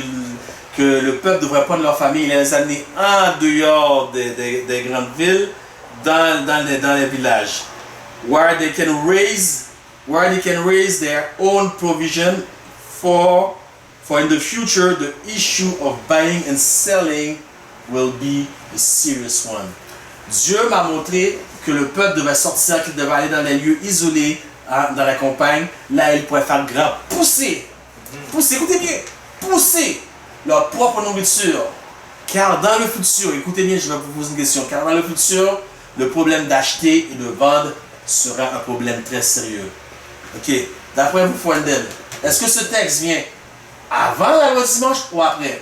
le peuple devrait prendre leur famille et les amener en dehors des grandes villes, dans les villages, where they can raise their own provision for in the future the issue of buying and selling will be a serious one. Dieu m'a montré que le peuple devait sortir, qu'il devait aller dans les lieux isolés, dans la campagne, là il pourrait faire grand, pousser, écoutez bien, pousser leur propre nourriture. Car dans le futur, écoutez bien, je vais vous poser une question, car dans le futur, le problème d'acheter et de vendre sera un problème très sérieux. Ok, d'après vous, Wendell, est-ce que ce texte vient avant la loi dimanche ou après?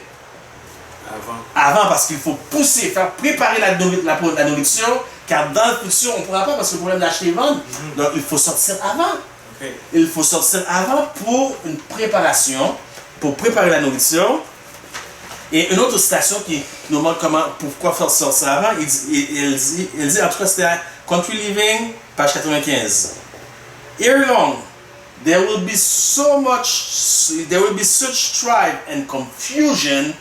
Avant, parce qu'il faut pousser, faire préparer la nourriture, car dans le futur, on ne pourra pas parce que le problème d'acheter et vendre. Donc, il faut sortir avant. Okay. Il faut sortir avant pour une préparation, pour préparer la nourriture. Et une autre citation qui nous montre pourquoi faire sortir avant, il dit, en tout cas, c'était à Country Living, page 95. Ere long, there will be such strife and confusion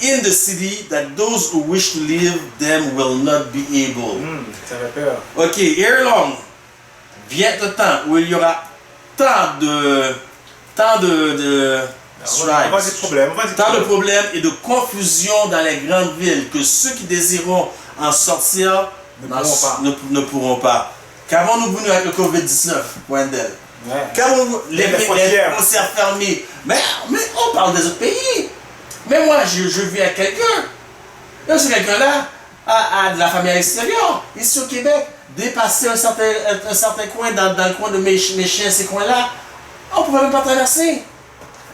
in the city that those who wish to live them will not be able. Ça fait peur. Ok, ere long, vient le temps où il y aura tant de problèmes et de confusion dans les grandes villes que ceux qui désireront en sortir ne pourront pas. Qu'avons-nous venu avec le COVID-19, Wendell? Qu'avons-nous les frontières fermées? Mais on parle des autres pays. Mais moi, je vis avec quelqu'un. Et ce quelqu'un-là a de la famille à l'extérieur. Ici au Québec, dépasser un certain coin, dans le coin de mes chiens, ces coins-là, on ne pouvait même pas traverser.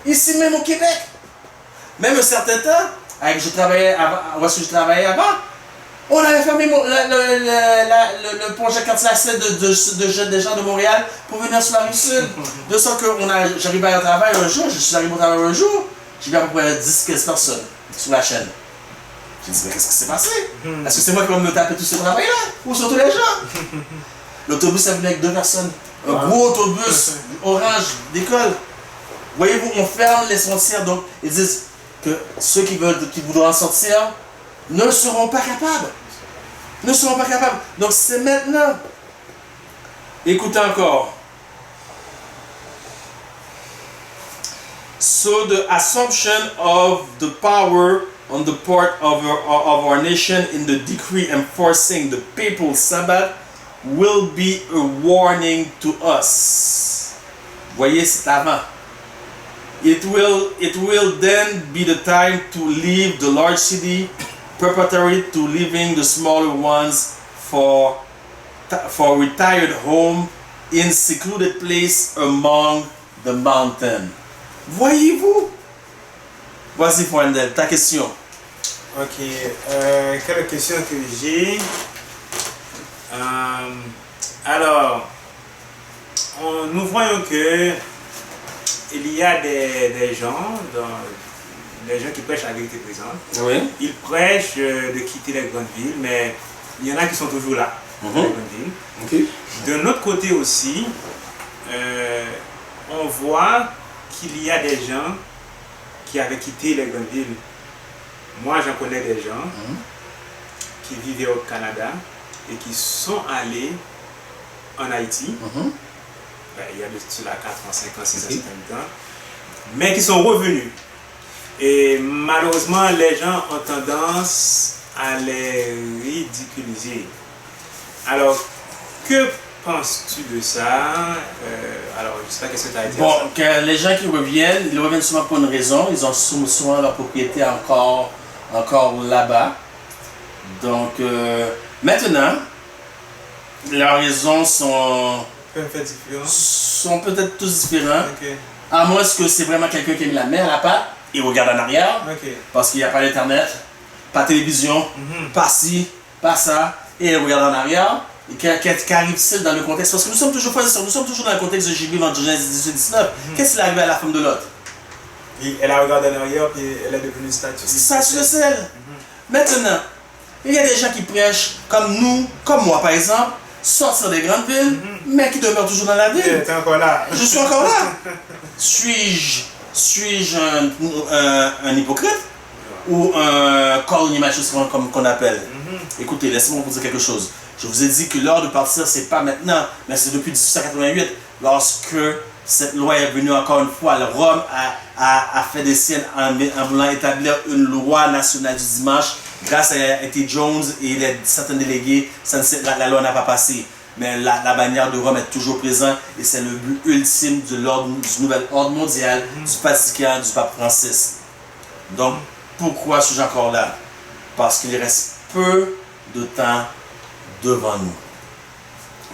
Ici même au Québec. Même un certain temps, où est-ce que je travaillais avant, on avait fermé le projet Cartier des gens de Montréal pour venir sur la rive sud. De sorte que j'arrivais au travail un jour, je suis arrivé au travail un jour, j'ai vu à peu près 10-15 personnes sur la chaîne. J'ai dit, mais qu'est-ce qui s'est passé? Est-ce que c'est moi qui vais me taper tout ce travail-là? Où sont tous les gens? L'autobus a venu avec 2 personnes. Un gros autobus orange d'école. Voyez-vous, on ferme les frontières, donc ils disent que ceux qui voudront en sortir ne seront pas capables. Ne seront pas capables. Donc c'est maintenant. Écoutez encore. So the assumption of the power on the part of our nation in the decree enforcing the papal Sabbath will be a warning to us. Voyez, c'est avant. It will then be the time to leave the large city preparatory to leaving the smaller ones for retired home in secluded place among the mountain. Voyez-vous? Vas-y, Wendell, ta question. Ok, quelle question que j'ai? Alors, nous voyons que il y a des gens qui prêchent la vérité présente. Oui. Ils prêchent de quitter les grandes villes, mais il y en a qui sont toujours là. Ok. De notre côté aussi, on voit qu'il y a des gens qui avaient quitté les grandes villes. Moi, j'en connais des gens qui vivaient au Canada et qui sont allés en Haïti. Ben, il y a de cela 4 ans, 5 ans, 6 ans, 7 ans, mais qui sont revenus. Et malheureusement, les gens ont tendance à les ridiculiser. Alors, que penses-tu de ça? Alors, je sais pas qu'est-ce que tu as dit. Bon, que les gens qui reviennent, ils reviennent souvent pour une raison. Ils ont souvent leur propriété encore là-bas. Donc, maintenant, leurs raisons sont peut-être tous différents. Okay. À moins que c'est vraiment quelqu'un qui a mis la main à la pâte et regarde en arrière. Okay. Parce qu'il n'y a pas d'internet, pas de télévision, pas ci, pas ça. Et il regarde en arrière. Et qu'arrive-t-il dans le contexte? Parce que nous sommes toujours dans le contexte de Jésus en Genèse 18-19. Qu'est-ce qui est arrivé à la femme de Lot? Elle a regardé en arrière et elle est devenue statue. Ça sur le sel. Maintenant, il y a des gens qui prêchent comme nous, comme moi par exemple, sortir des grandes villes, mais qui demeurent toujours dans la ville. Tu es encore là. Je suis encore là. Suis-je un hypocrite ou un corps comme qu'on appelle? Écoutez, laissez-moi vous dire quelque chose. Je vous ai dit que l'heure de partir, c'est pas maintenant, mais c'est depuis 1888, lorsque cette loi est venue encore une fois. Rome a fait des siennes en voulant établir une loi nationale du dimanche. Grâce à T. Jones et certains délégués, la loi n'a pas passé. Mais la bannière de Rome est toujours présente et c'est le but ultime du nouvel ordre mondial, du Vatican, du pape Francis. Donc, pourquoi suis-je encore là? Parce qu'il reste peu de temps devant nous.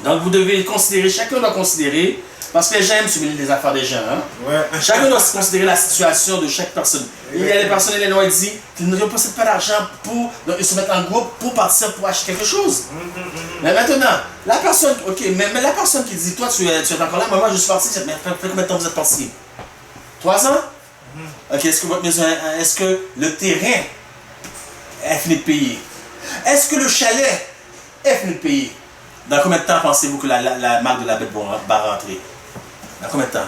Donc, vous devez considérer, chacun doit considérer, parce que les gens aiment se mêler des affaires des gens. Hein? Ouais. Chacun doit considérer la situation de chaque personne. Il y a des personnes, les lois disent qu'ils ne possèdent pas d'argent pour ils se mettre en groupe pour partir pour acheter quelque chose. Mais maintenant, la personne, ok, mais la personne qui dit, toi tu es encore là, moi je suis parti, mais fait combien de temps vous êtes parti? 3 ans? Ok, est-ce que votre maison, est-ce que le terrain est fini de payer? Est-ce que le chalet est fini de payer? Dans combien de temps pensez-vous que la marque de la bête va rentrer? Dans combien de temps?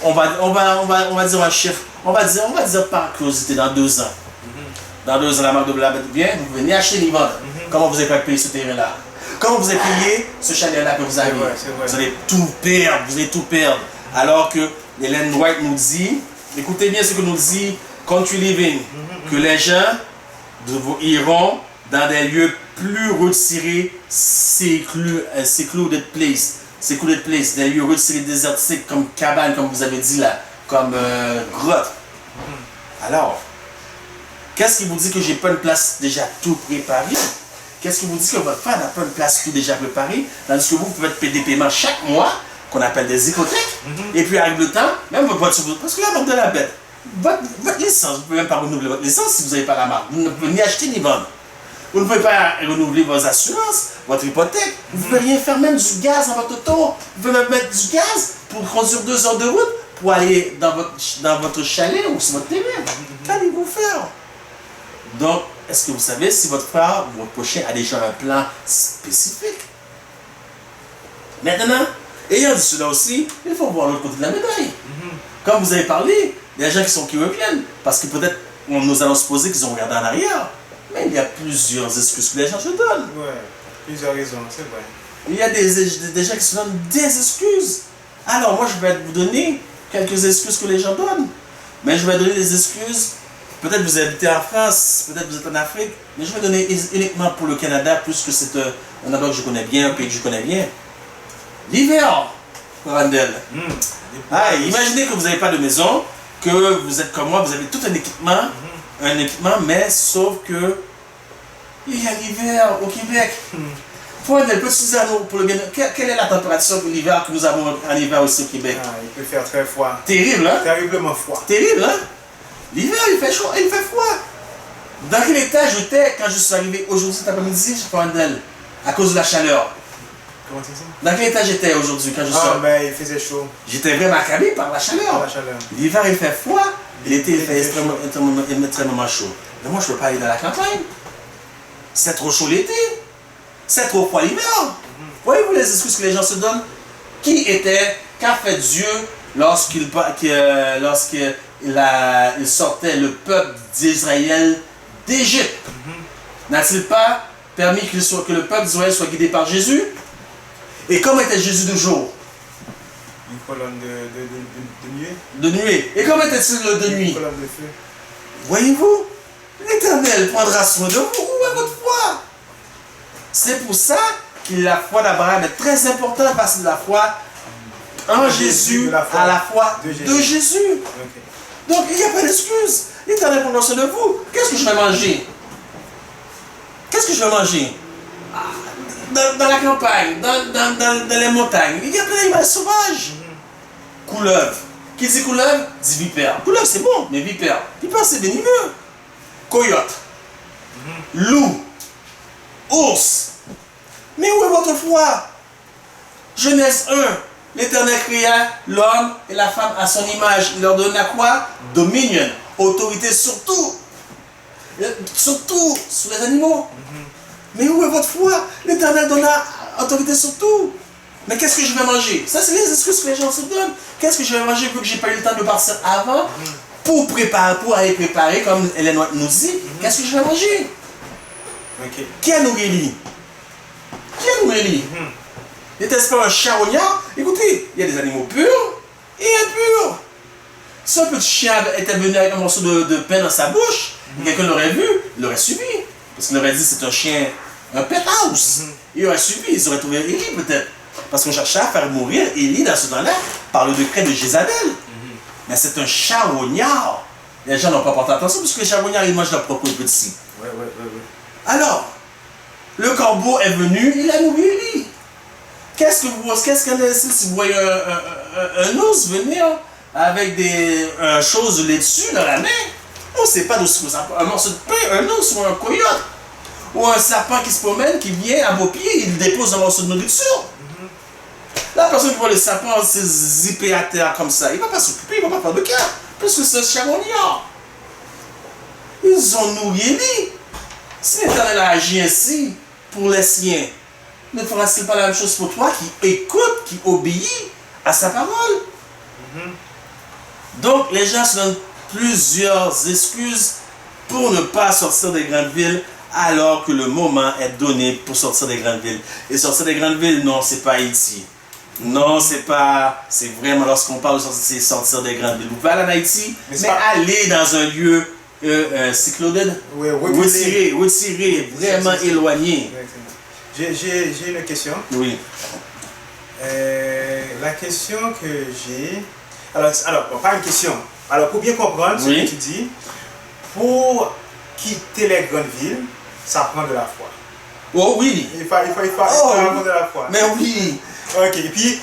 On va dire un chiffre. On va dire par curiosité, dans 2 ans. Dans 2 ans, la marque de la bête vient, vous venez acheter les vendre. Comment vous avez payé ce terrain-là? Comment vous avez payé ce chalet-là que vous avez? Vous allez tout perdre, vous allez tout perdre. Alors que Ellen White nous dit, écoutez bien ce que nous dit Country Living, que les gens iront dans des lieux plus retirés, secluded place, des lieux retirés désertiques comme cabane, comme vous avez dit là, comme grotte. Alors, qu'est-ce qui vous dit que j'ai pas une place déjà tout préparée? Qu'est-ce qui vous dit que votre frère n'a pas une place tout déjà préparée? Tandis que vous pouvez payer des paiements chaque mois, qu'on appelle des hypothèques, et puis arrive le temps, même votre voiture, parce que la marque de la bête, votre licence, vous ne pouvez même pas renouveler votre licence si vous n'avez pas la marque. Vous ne pouvez ni acheter ni vendre. Vous ne pouvez pas renouveler vos assurances, votre hypothèque. Vous ne pouvez rien faire, même du gaz dans votre auto. Vous pouvez même mettre du gaz pour conduire 2 heures de route pour aller dans votre chalet ou sur votre terrain. Qu'allez-vous faire? Donc, est-ce que vous savez si votre frère ou votre prochain a déjà un plan spécifique? Maintenant, ayant dit cela aussi, il faut voir l'autre côté de la médaille. Comme vous avez parlé, il y a des gens qui reviennent parce que peut-être nous allons supposer qu'ils ont regardé en arrière. Mais il y a plusieurs excuses que les gens se donnent. Ouais, plusieurs raisons, c'est vrai. Il y a des gens qui se donnent des excuses. Alors moi, je vais vous donner quelques excuses que les gens donnent. Mais je vais donner des excuses. Peut-être vous habitez en France, peut-être vous êtes en Afrique. Mais je vais donner uniquement pour le Canada, puisque c'est un endroit que je connais bien, un pays que je connais bien. L'hiver, Randel. Imaginez que vous n'avez pas de maison, que vous êtes comme moi, vous avez tout un équipement, mais sauf que il y a l'hiver au Québec. Randel, peux-tu dire pour le bien, quelle est la température de l'hiver que nous avons en hiver aussi au Québec? Il peut faire très froid. Terrible, hein? Terriblement froid. Terrible, hein? L'hiver, il fait chaud et il fait froid. Dans quel état j'étais quand je suis arrivé aujourd'hui cet après-midi, Randel, à cause de la chaleur? Comment tu dis ça? Dans quel état j'étais aujourd'hui quand je suis arrivé? Ben, il faisait chaud. J'étais vraiment accablé par la chaleur. L'hiver, il fait froid. L'été, il fait extrêmement chaud. Mais moi, je ne peux pas aller dans la campagne. C'est trop chaud l'été. c'est trop froid l'hiver. Voyez-vous les excuses que les gens se donnent? Qu'a fait Dieu lorsqu'il sortait le peuple d'Israël d'Égypte? N'a-t-il pas permis que le peuple d'Israël soit guidé par Jésus? Et comment était Jésus de jour? Une colonne de nuée. De nuée. Et comment était-il de nuit? Une colonne de feu. Voyez-vous? L'Éternel prendra soin de vous. Où est votre foi? C'est pour ça que la foi d'Abraham est très importante, parce que la foi en Jésus à la foi de Jésus. Okay. Donc il n'y a pas d'excuse. L'Éternel prendra soin de vous. Qu'est-ce que je vais manger? Qu'est-ce que je vais manger? Dans la campagne, dans les montagnes, il y a plein d'animaux sauvages. Couleuvre. Qui dit couleuvre? Dit vipère. Couleuvre c'est bon, mais vipère. Vipère c'est venimeux. Coyote. Loup. Ours. Mais où est votre foi? Genèse 1. L'Éternel créa l'homme et la femme à son image. Il leur donna quoi? Dominion. Autorité sur tout. Surtout sur les animaux. Mais où est votre foi? L'Éternel donna autorité sur tout. Mais qu'est-ce que je vais manger? Ça, c'est les excuses que les gens se donnent. Qu'est-ce que je vais manger vu que j'ai pas eu le temps de partir avant pour aller préparer, comme Hélène nous dit? Qu'est-ce que je vais manger? Okay. Qui a nourri lui? Qui a nourri lui? N'était-ce pas un charognard? Écoutez, il y a des animaux purs et impurs. Si un petit chien était venu avec un morceau de pain dans sa bouche, quelqu'un l'aurait vu, il l'aurait suivi. Parce qu'il aurait dit c'est un chien, un pet house. Il aurait suivi, ils auraient trouvé Élie peut-être. Parce qu'on cherchait à faire mourir Élie dans ce temps-là par le décret de Jézabel. Mais c'est un charognard. Les gens n'ont pas porté attention parce que les charognards ils mangent leurs propres petits. Ouais. Alors, le corbeau est venu, il a nourri Élie. Qu'est-ce qu'un instant si vous voyez un ours venir avec des choses de laitue dans la main? On ne sait pas d'où ça. Un morceau de pain, un ours ou un coyote. Ou un serpent qui se promène, qui vient à vos pieds, il dépose un morceau de nourriture. La personne qui voit le serpent se zipper à terre comme ça, il ne va pas s'occuper, il ne va pas faire de cas. Puisque c'est un charognard. Ils ont nourri Élie. Si l'Éternel a agi ainsi pour les siens, ne fera-t-il pas la même chose pour toi qui écoute, qui obéit à sa parole? Donc les gens se donnent plusieurs excuses pour ne pas sortir des grandes villes alors que le moment est donné pour sortir des grandes villes. Et sortir des grandes villes, non, c'est pas Haïti. Non, c'est pas... C'est vraiment lorsqu'on parle de sortir des grandes villes. Vous pouvez aller en Haïti, mais aller dans un lieu cyclodène, retiré, vraiment éloigné. J'ai une question. Oui. La question que j'ai... Alors, pas une question. Alors, pour bien comprendre ce que tu dis, pour quitter les grandes villes, ça prend de la foi. Oh oui. Il faut avoir de la foi. Mais oui. Ok, et puis,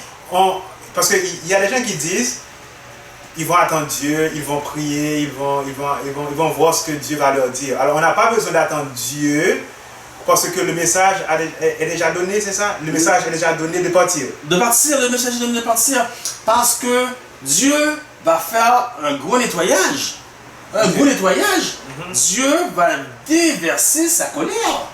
parce qu'il y a des gens qui disent, ils vont attendre Dieu, ils vont prier, ils vont voir ce que Dieu va leur dire. Alors, on n'a pas besoin d'attendre Dieu, parce que le message est déjà donné, c'est ça? Le message est déjà donné de partir. De partir, le message est donné de partir, parce que Dieu va faire un gros nettoyage. Un gros nettoyage. Dieu va déverser sa colère.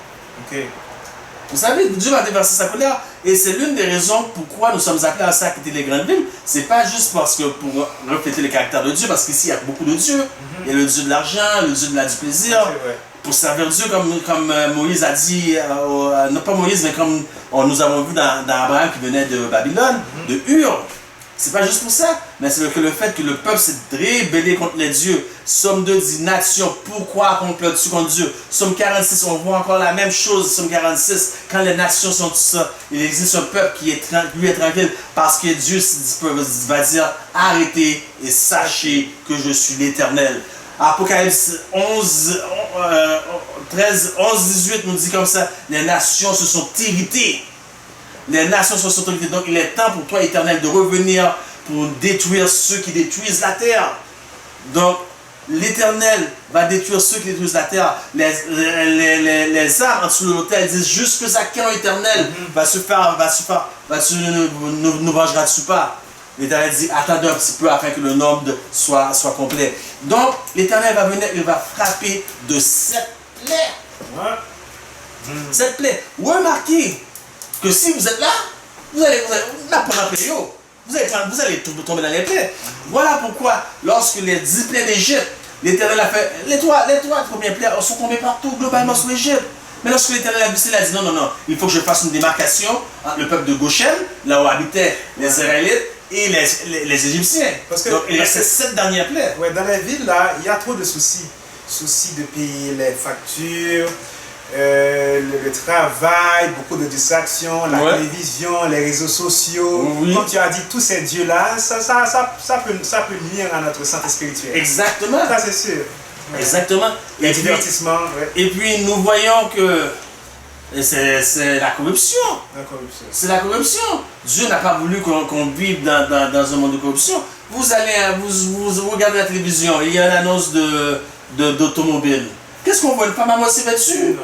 Vous savez, Dieu va déverser sa colère. Et c'est l'une des raisons pourquoi nous sommes appelés à ça, à quitter les grandes villes. C'est pas juste parce que pour refléter le caractère de Dieu, parce qu'ici il y a beaucoup de dieux. Il y a le Dieu de l'argent, le Dieu du plaisir. Pour servir Dieu, comme Moïse a dit, non pas Moïse, mais comme nous avons vu dans Abraham qui venait de Babylone, de Ur. C'est pas juste pour ça, mais c'est le fait que le peuple s'est rébellé contre les dieux. Somme 2 dit nation, pourquoi complètes-tu contre Dieu? Somme 46, on voit encore la même chose. Somme 46, quand les nations sont tout ça, il existe un peuple qui est tranquille parce que Dieu va dire arrêtez et sachez que je suis l'Éternel. Apocalypse 11, 18 nous dit comme ça, les nations se sont irritées. Les nations se sont irritées. Donc il est temps pour toi, Éternel, de revenir pour détruire ceux qui détruisent la terre. Donc l'Éternel va détruire ceux qui détruisent la terre. Les armes en dessous de l'autel disent jusque à quand Éternel nous vengeras-tu pas? L'Éternel dit attendez un petit peu afin que le nombre soit complet. Donc l'Éternel va venir, il va frapper de 7 plaies. Cette plaie. Remarquez que si vous êtes là, vous allez la prendre la plaie. Vous allez tomber dans les plaies. Voilà pourquoi, lorsque les 10 plaies d'Égypte, l'Éternel a fait, les trois premières plaies sont tombées partout, globalement sur l'Égypte. Mais lorsque l'Éternel a vu, il a dit non, il faut que je fasse une démarcation entre le peuple de Goshen, là où habitaient les Israélites, et les Égyptiens. Donc il y a ces 7 dernières plaies. Ouais, dans les villes, là, il y a trop de soucis. Soucis de payer les factures, le travail, beaucoup de distractions, la télévision, les réseaux sociaux. Oui. Comme tu as dit, tous ces dieux-là, ça peut nuire à notre santé spirituelle. Exactement. Ça, c'est sûr. Exactement. Les divertissements. Ouais. Et puis nous voyons que c'est la corruption. La corruption. C'est la corruption. Dieu n'a pas voulu qu'on vive dans un monde de corruption. Vous allez, vous regardez la télévision, il y a une annonce d'automobile. Qu'est-ce qu'on voit? Une femme amossée là-dessus.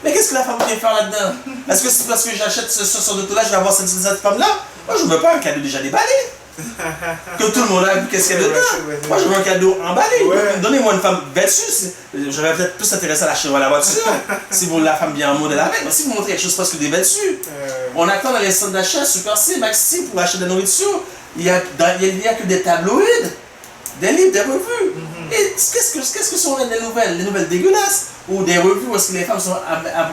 Mais qu'est-ce que la femme vient faire là-dedans? Est-ce que c'est parce que j'achète ce sort d'auto-là, je vais avoir cette femme-là? Moi, je ne veux pas un cadeau déjà déballé. Que tout le monde a vu qu'est-ce qu'il y a dedans. Moi, je veux un cadeau emballé. Ouais. Donnez-moi une femme vêtue. J'aurais peut-être plus intéressé à la la voiture. Si vous la femme bien en modèle avec. Mais si vous montrez quelque chose presque dévêtu. On attend dans les centres d'achat, Super C, Maxi, pour acheter de la nourriture. Il n'y a que des tabloïds, des livres, des revues. Et qu'est-ce que sont les nouvelles? Les nouvelles dégueulasses. Ou des revues où est-ce que les femmes sont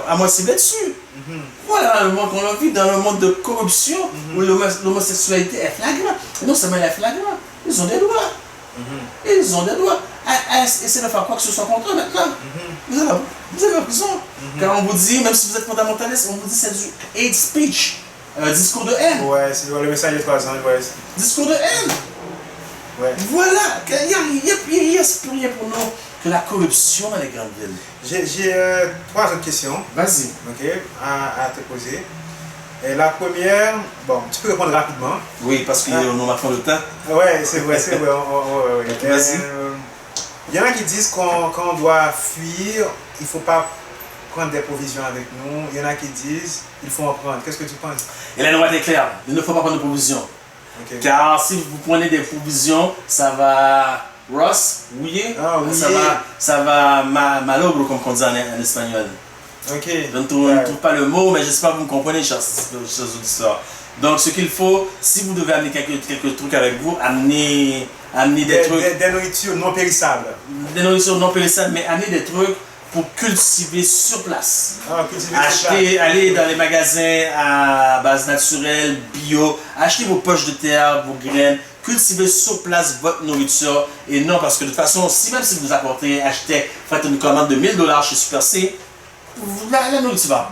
à moitié vêtues. Voilà le monde qu'on vit dans le monde de corruption où l'homosexualité est flagrante. Non seulement elle est flagrante, ils ont des doigts. Ils ont des doigts. Essayez de faire quoi que ce soit contre eux maintenant. Vous avez raison. Car on vous dit, même si vous êtes fondamentaliste, on vous dit c'est du hate speech. Discours de haine. Ouais, c'est le message de 3 ans. Ouais. Discours de haine. Ouais. Voilà. Il n'y a plus rien pour nous que la corruption dans les grandes villes. J'ai 3 autres questions. Vas-y. Ok, à te poser. Et la première, bon, tu peux répondre rapidement. Oui, parce que nous marquons le temps. Ouais, c'est vrai, c'est vrai. Vas-y. Il y en a qui disent qu'on doit fuir, il ne faut pas prendre des provisions avec nous. Il y en a qui disent il faut en prendre. Qu'est-ce que tu penses? Et la loi est claire. Il ne faut pas prendre de provisions. Okay. Car si vous prenez des provisions, ça va mouiller. Ça va malogro, comme on dit en espagnol. Ok. Je ne trouve pas le mot, mais j'espère que vous me comprenez, chers auditeurs. Donc, ce qu'il faut, si vous devez amener quelques trucs avec vous, amenez des trucs. Des nourritures non périssables. Des nourritures non périssables, mais amenez des trucs pour cultiver sur place. Allez dans les magasins à base naturelle, bio, achetez vos poches de terre, vos graines, cultivez sur place votre nourriture. Et non, parce que de toute façon, même si vous apportez, faites une commande de 1000 $ chez Super C, la nourriture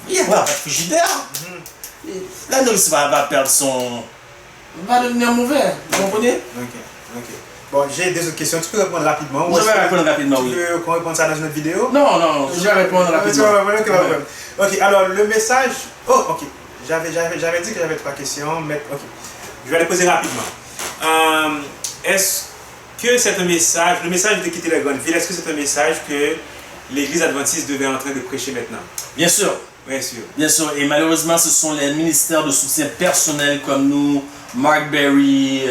il n'y a pas de frigidaire. La nourriture va perdre va devenir mauvais. Vous comprenez? Ok. Bon, j'ai des autres questions. Tu peux répondre rapidement? Je vais répondre rapidement, oui. Tu veux qu'on réponde ça dans une autre vidéo? Non, je vais répondre rapidement. Ok, alors le message... Oh, ok. J'avais dit que j'avais 3 questions, mais ok. Je vais les poser rapidement. Est-ce que c'est un message, le message de quitter les grandes villes, est-ce que c'est un message que l'église adventiste devait en train de prêcher maintenant? Bien sûr. Bien sûr. Bien sûr. Et malheureusement, ce sont les ministères de soutien personnel comme nous, Mark Berry,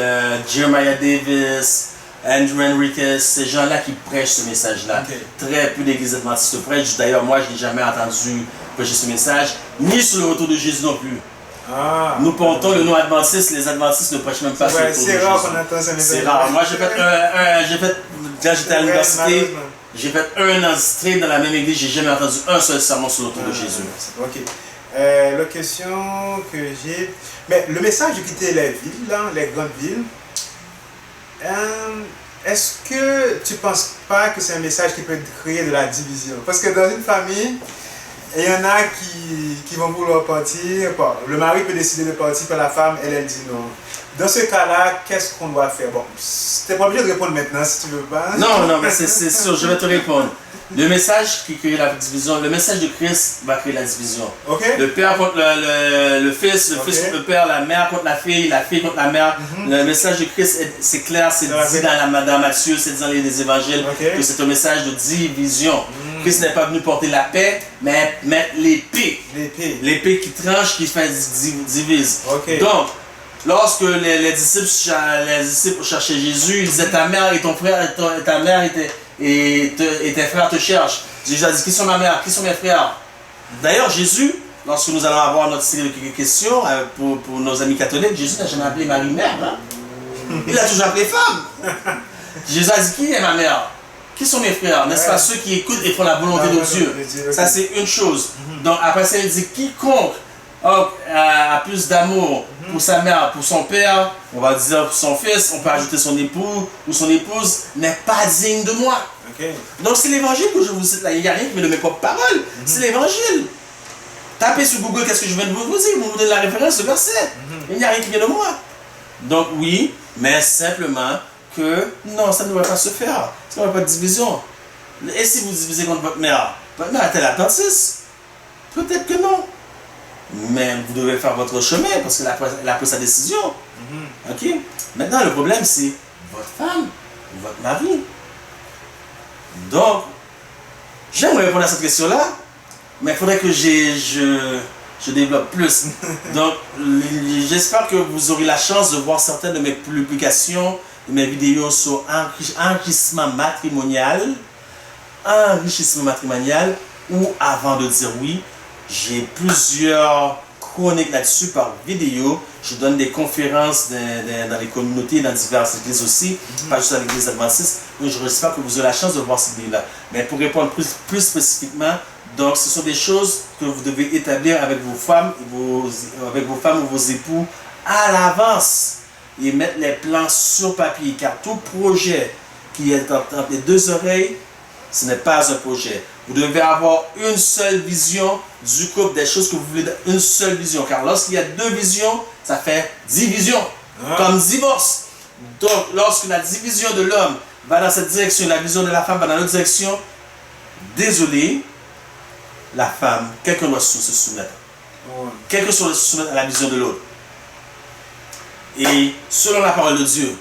Jeremiah Davis, Andrew Enriquez, ces gens-là qui prêchent ce message-là. Okay. Très peu d'églises adventistes prêchent. D'ailleurs, moi, je n'ai jamais entendu prêcher ce message, ni sur le retour de Jésus non plus. Nous portons le nom adventiste, les adventistes ne prêchent même pas sur le retour de Jésus. C'est rare qu'on entend ce message. C'est rare. Moi, quand j'étais à l'université, j'ai fait 1 an straight dans la même église, j'ai jamais entendu un seul sermon sur le retour de Jésus. Ok. La question que j'ai... Mais le message de quitter les villes, là, les grandes villes, est-ce que tu ne penses pas que c'est un message qui peut créer de la division? Parce que dans une famille, il y en a qui vont vouloir partir. Bon, le mari peut décider de partir, puis la femme, elle dit non. Dans ce cas-là, qu'est-ce qu'on doit faire? Bon, tu n'es pas obligé de répondre maintenant si tu veux pas. Non, mais c'est sûr, je vais te répondre. Le message qui crée la division, le message de Christ va créer la division. Okay. Le père contre le fils, le fils contre le père, la mère contre la fille contre la mère. Le message de Christ, c'est clair, c'est dit dans Matthieu, c'est dit dans les évangiles, que c'est un message de division. Christ n'est pas venu porter la paix, mais l'épée. L'épée qui tranche, qui fait divise. Okay. Donc, lorsque les disciples cherchaient Jésus, ils disaient ta mère et ton frère, ta mère et tes frères te cherchent. Jésus a dit qui sont ma mère, qui sont mes frères? D'ailleurs, Jésus, lorsque nous allons avoir notre série de questions pour nos amis catholiques, Jésus n'a jamais appelé Marie mère. Hein? Il a toujours appelé femme. Jésus a dit, qui est ma mère? Qui sont mes frères? N'est-ce pas ceux qui écoutent et font la volonté de Dieu? Ça, c'est une chose. Donc, après ça, il dit, quiconque a plus d'amour pour sa mère, pour son père, on va dire pour son fils, on peut ajouter son époux ou son épouse, n'est pas digne de moi. Okay. Donc, c'est l'évangile que je vous cite là. Il n'y a rien qui me de mes propres paroles. C'est l'évangile. Tapez sur Google, qu'est-ce que je viens de vous dire? Vous me donnez la référence, le verset. Il n'y a rien qui vient de moi. Donc, oui, mais simplement que non, ça ne devrait pas se faire. Ça ne devrait pas de division. Et si vous divisez contre votre mère est-elle attentiste? Peut-être que non. Mais vous devez faire votre chemin parce qu'elle a pris sa décision. Ok? Maintenant, le problème, c'est votre femme ou votre mari. Donc, j'aimerais répondre à cette question-là, mais il faudrait que je développe plus. Donc, j'espère que vous aurez la chance de voir certaines de mes publications, de mes vidéos sur enrichissement matrimonial. Ou avant de dire oui, j'ai plusieurs chroniques là-dessus par vidéo. Je donne des conférences dans les communautés, dans diverses églises aussi, pas juste avec les adventistes. Donc, j'espère que vous aurez la chance de voir ces vidéos-là. Mais pour répondre plus spécifiquement, donc ce sont des choses que vous devez établir avec vos femmes, ou vos époux à l'avance et mettre les plans sur papier. Car tout projet qui est entre les deux oreilles, ce n'est pas un projet. Vous devez avoir une seule vision du couple, des choses que vous voulez, une seule vision. Car lorsqu'il y a deux visions, ça fait division, comme divorce. Donc, lorsque la division de l'homme va dans cette direction, la vision de la femme va dans l'autre direction, désolé, la femme, quelqu'un doit se soumettre. Quelqu'un doit se soumettre à la vision de l'autre. Et selon la parole de Dieu,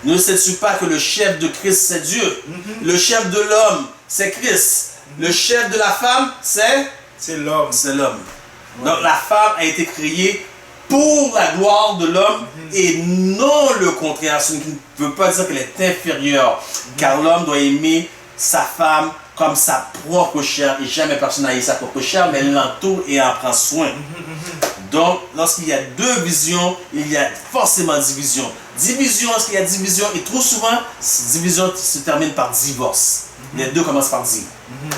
ne sais-tu pas que le chef de Christ, c'est Dieu? Le chef de l'homme, c'est Christ. Le chef de la femme, c'est l'homme. C'est l'homme. Donc la femme a été créée pour la gloire de l'homme et non le contraire. Ce qui ne veut pas dire qu'elle est inférieure. Car l'homme doit aimer sa femme comme sa propre chair. Et jamais personne n'a aimé sa propre chair, mais elle l'entoure et en prend soin. Donc, lorsqu'il y a deux visions, il y a forcément division. Division, lorsqu'il y a division, et trop souvent, division se termine par divorce. Les deux commencent par dire.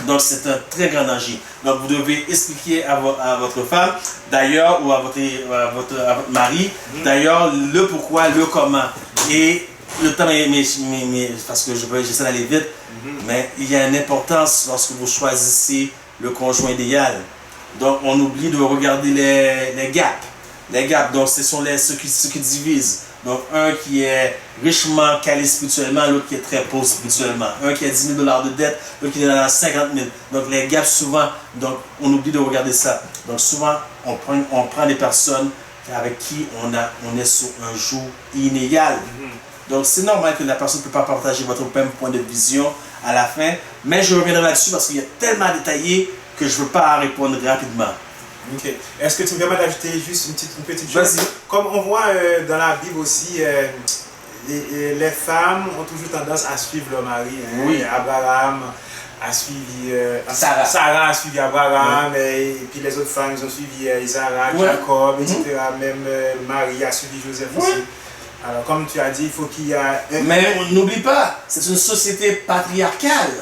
Donc, c'est un très grand danger. Donc, vous devez expliquer à votre femme, d'ailleurs, ou à votre mari, d'ailleurs, le pourquoi, le comment. Et le temps, parce que j'essaie d'aller vite, mais il y a une importance lorsque vous choisissez le conjoint idéal. Donc, on oublie de regarder les gaps. Les gaps, donc, ce sont ceux qui divisent. Donc, un qui est richement calé spirituellement, l'autre qui est très pauvre spirituellement. Un qui a 10 000 $ de dette, l'autre qui est dans 50 000. Donc, les gaps, souvent, donc, on oublie de regarder ça. Donc, souvent, on prend des personnes avec qui on est sur un joug inégal. Donc, c'est normal que la personne ne peut pas partager votre même point de vision à la fin. Mais je reviendrai là-dessus parce qu'il y a tellement détaillé que je ne veux pas répondre rapidement. Ok. Est-ce que tu me permets d'ajouter juste une petite chose? Comme on voit dans la Bible aussi, les femmes ont toujours tendance à suivre leur mari. Hein? Oui. Abraham a suivi Sarah a suivi Abraham, oui. Et puis les autres femmes ils ont suivi Isaac, Oui. Jacob, etc. Même Marie a suivi Joseph Oui. aussi. Alors comme tu as dit, il faut qu'il y ait... Mais n'oublie pas, c'est une société patriarcale.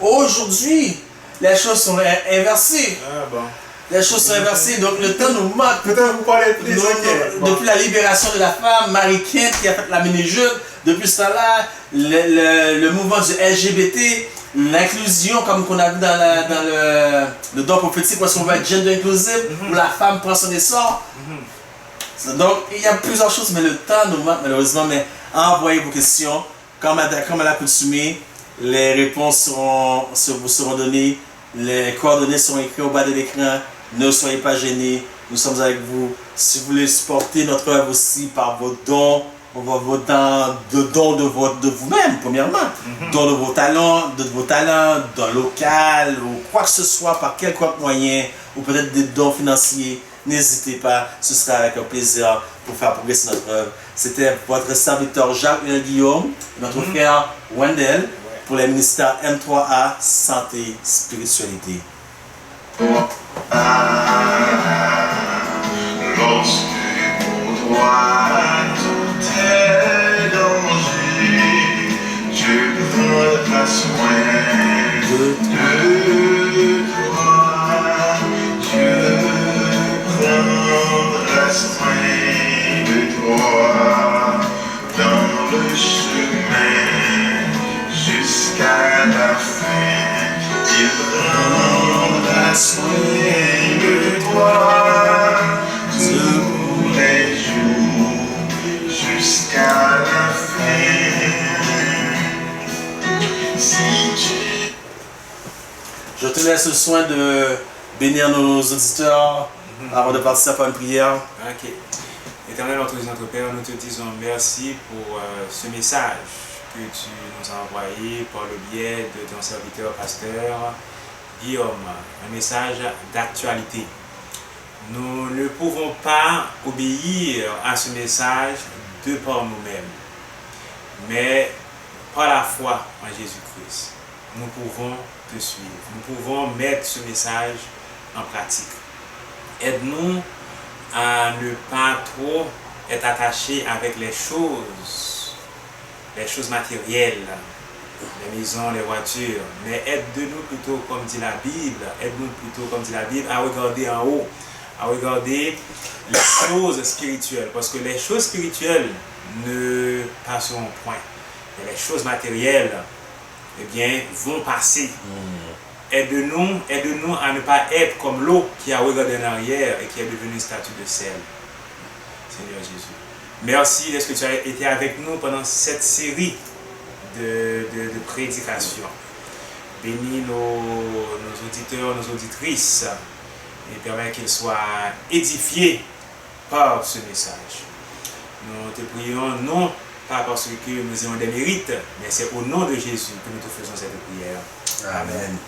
Aujourd'hui, les choses sont inversées. Bon. Les choses sont inversées, donc le temps nous manque. Peut-être vous parlez plus. Depuis la libération de la femme, Marie Kent qui a fait la mini-jupe, depuis ce temps-là, le mouvement du LGBT, l'inclusion, comme qu'on a vu dans le don prophétique, parce qu'on va être gender inclusive, où la femme prend son essor. Donc, il y a plusieurs choses, mais le temps nous manque malheureusement. Mais envoyez vos questions, comme à l'accoutumée, les réponses vous seront données, les coordonnées seront écrites au bas de l'écran. Ne soyez pas gênés, nous sommes avec vous. Si vous voulez supporter notre œuvre aussi par vos dons, dons de vous-même, premièrement, dons de vos talents, dons local, ou quoi que ce soit, par quelconque moyen, ou peut-être des dons financiers, n'hésitez pas, ce sera avec un plaisir pour faire progresser notre œuvre. C'était votre serviteur Jacques-Léon Guillaume, notre frère Wendell, pour les ministères M3A, Santé, Spiritualité. toi. Lorsque pour toi tout est danger, Dieu prendra soin de toi. Dieu prendra soin de toi dans le chemin jusqu'à la fin. Il prendra soin de toi tous les jours jusqu'à la fin. Si tu Je te laisse le soin de bénir nos auditeurs avant de partir par une prière. Ok. Éternel, notre Dieu, notre Père, nous te disons merci pour ce message que tu nous as envoyé par le biais de ton serviteur pasteur Guillaume. Un message d'actualité. Nous ne pouvons pas obéir à ce message de par nous-mêmes, mais par la foi en Jésus-Christ, nous pouvons te suivre. Nous pouvons mettre ce message en pratique. Aide-nous à ne pas trop être attachés avec les choses matérielles, les maisons, les voitures, mais aide-nous plutôt, comme dit la Bible, à regarder en haut, à regarder les choses spirituelles, parce que les choses spirituelles ne passeront point, et les choses matérielles, eh bien, vont passer. Aide-nous à ne pas être comme l'eau qui a regardé en arrière et qui est devenue une statue de sel. Seigneur Jésus. Merci parce que tu as été avec nous pendant cette série de prédications. Bénis nos auditeurs, nos auditrices et permets qu'ils soient édifiés par ce message. Nous te prions non pas parce que nous ayons des mérites, mais c'est au nom de Jésus que nous te faisons cette prière. Amen.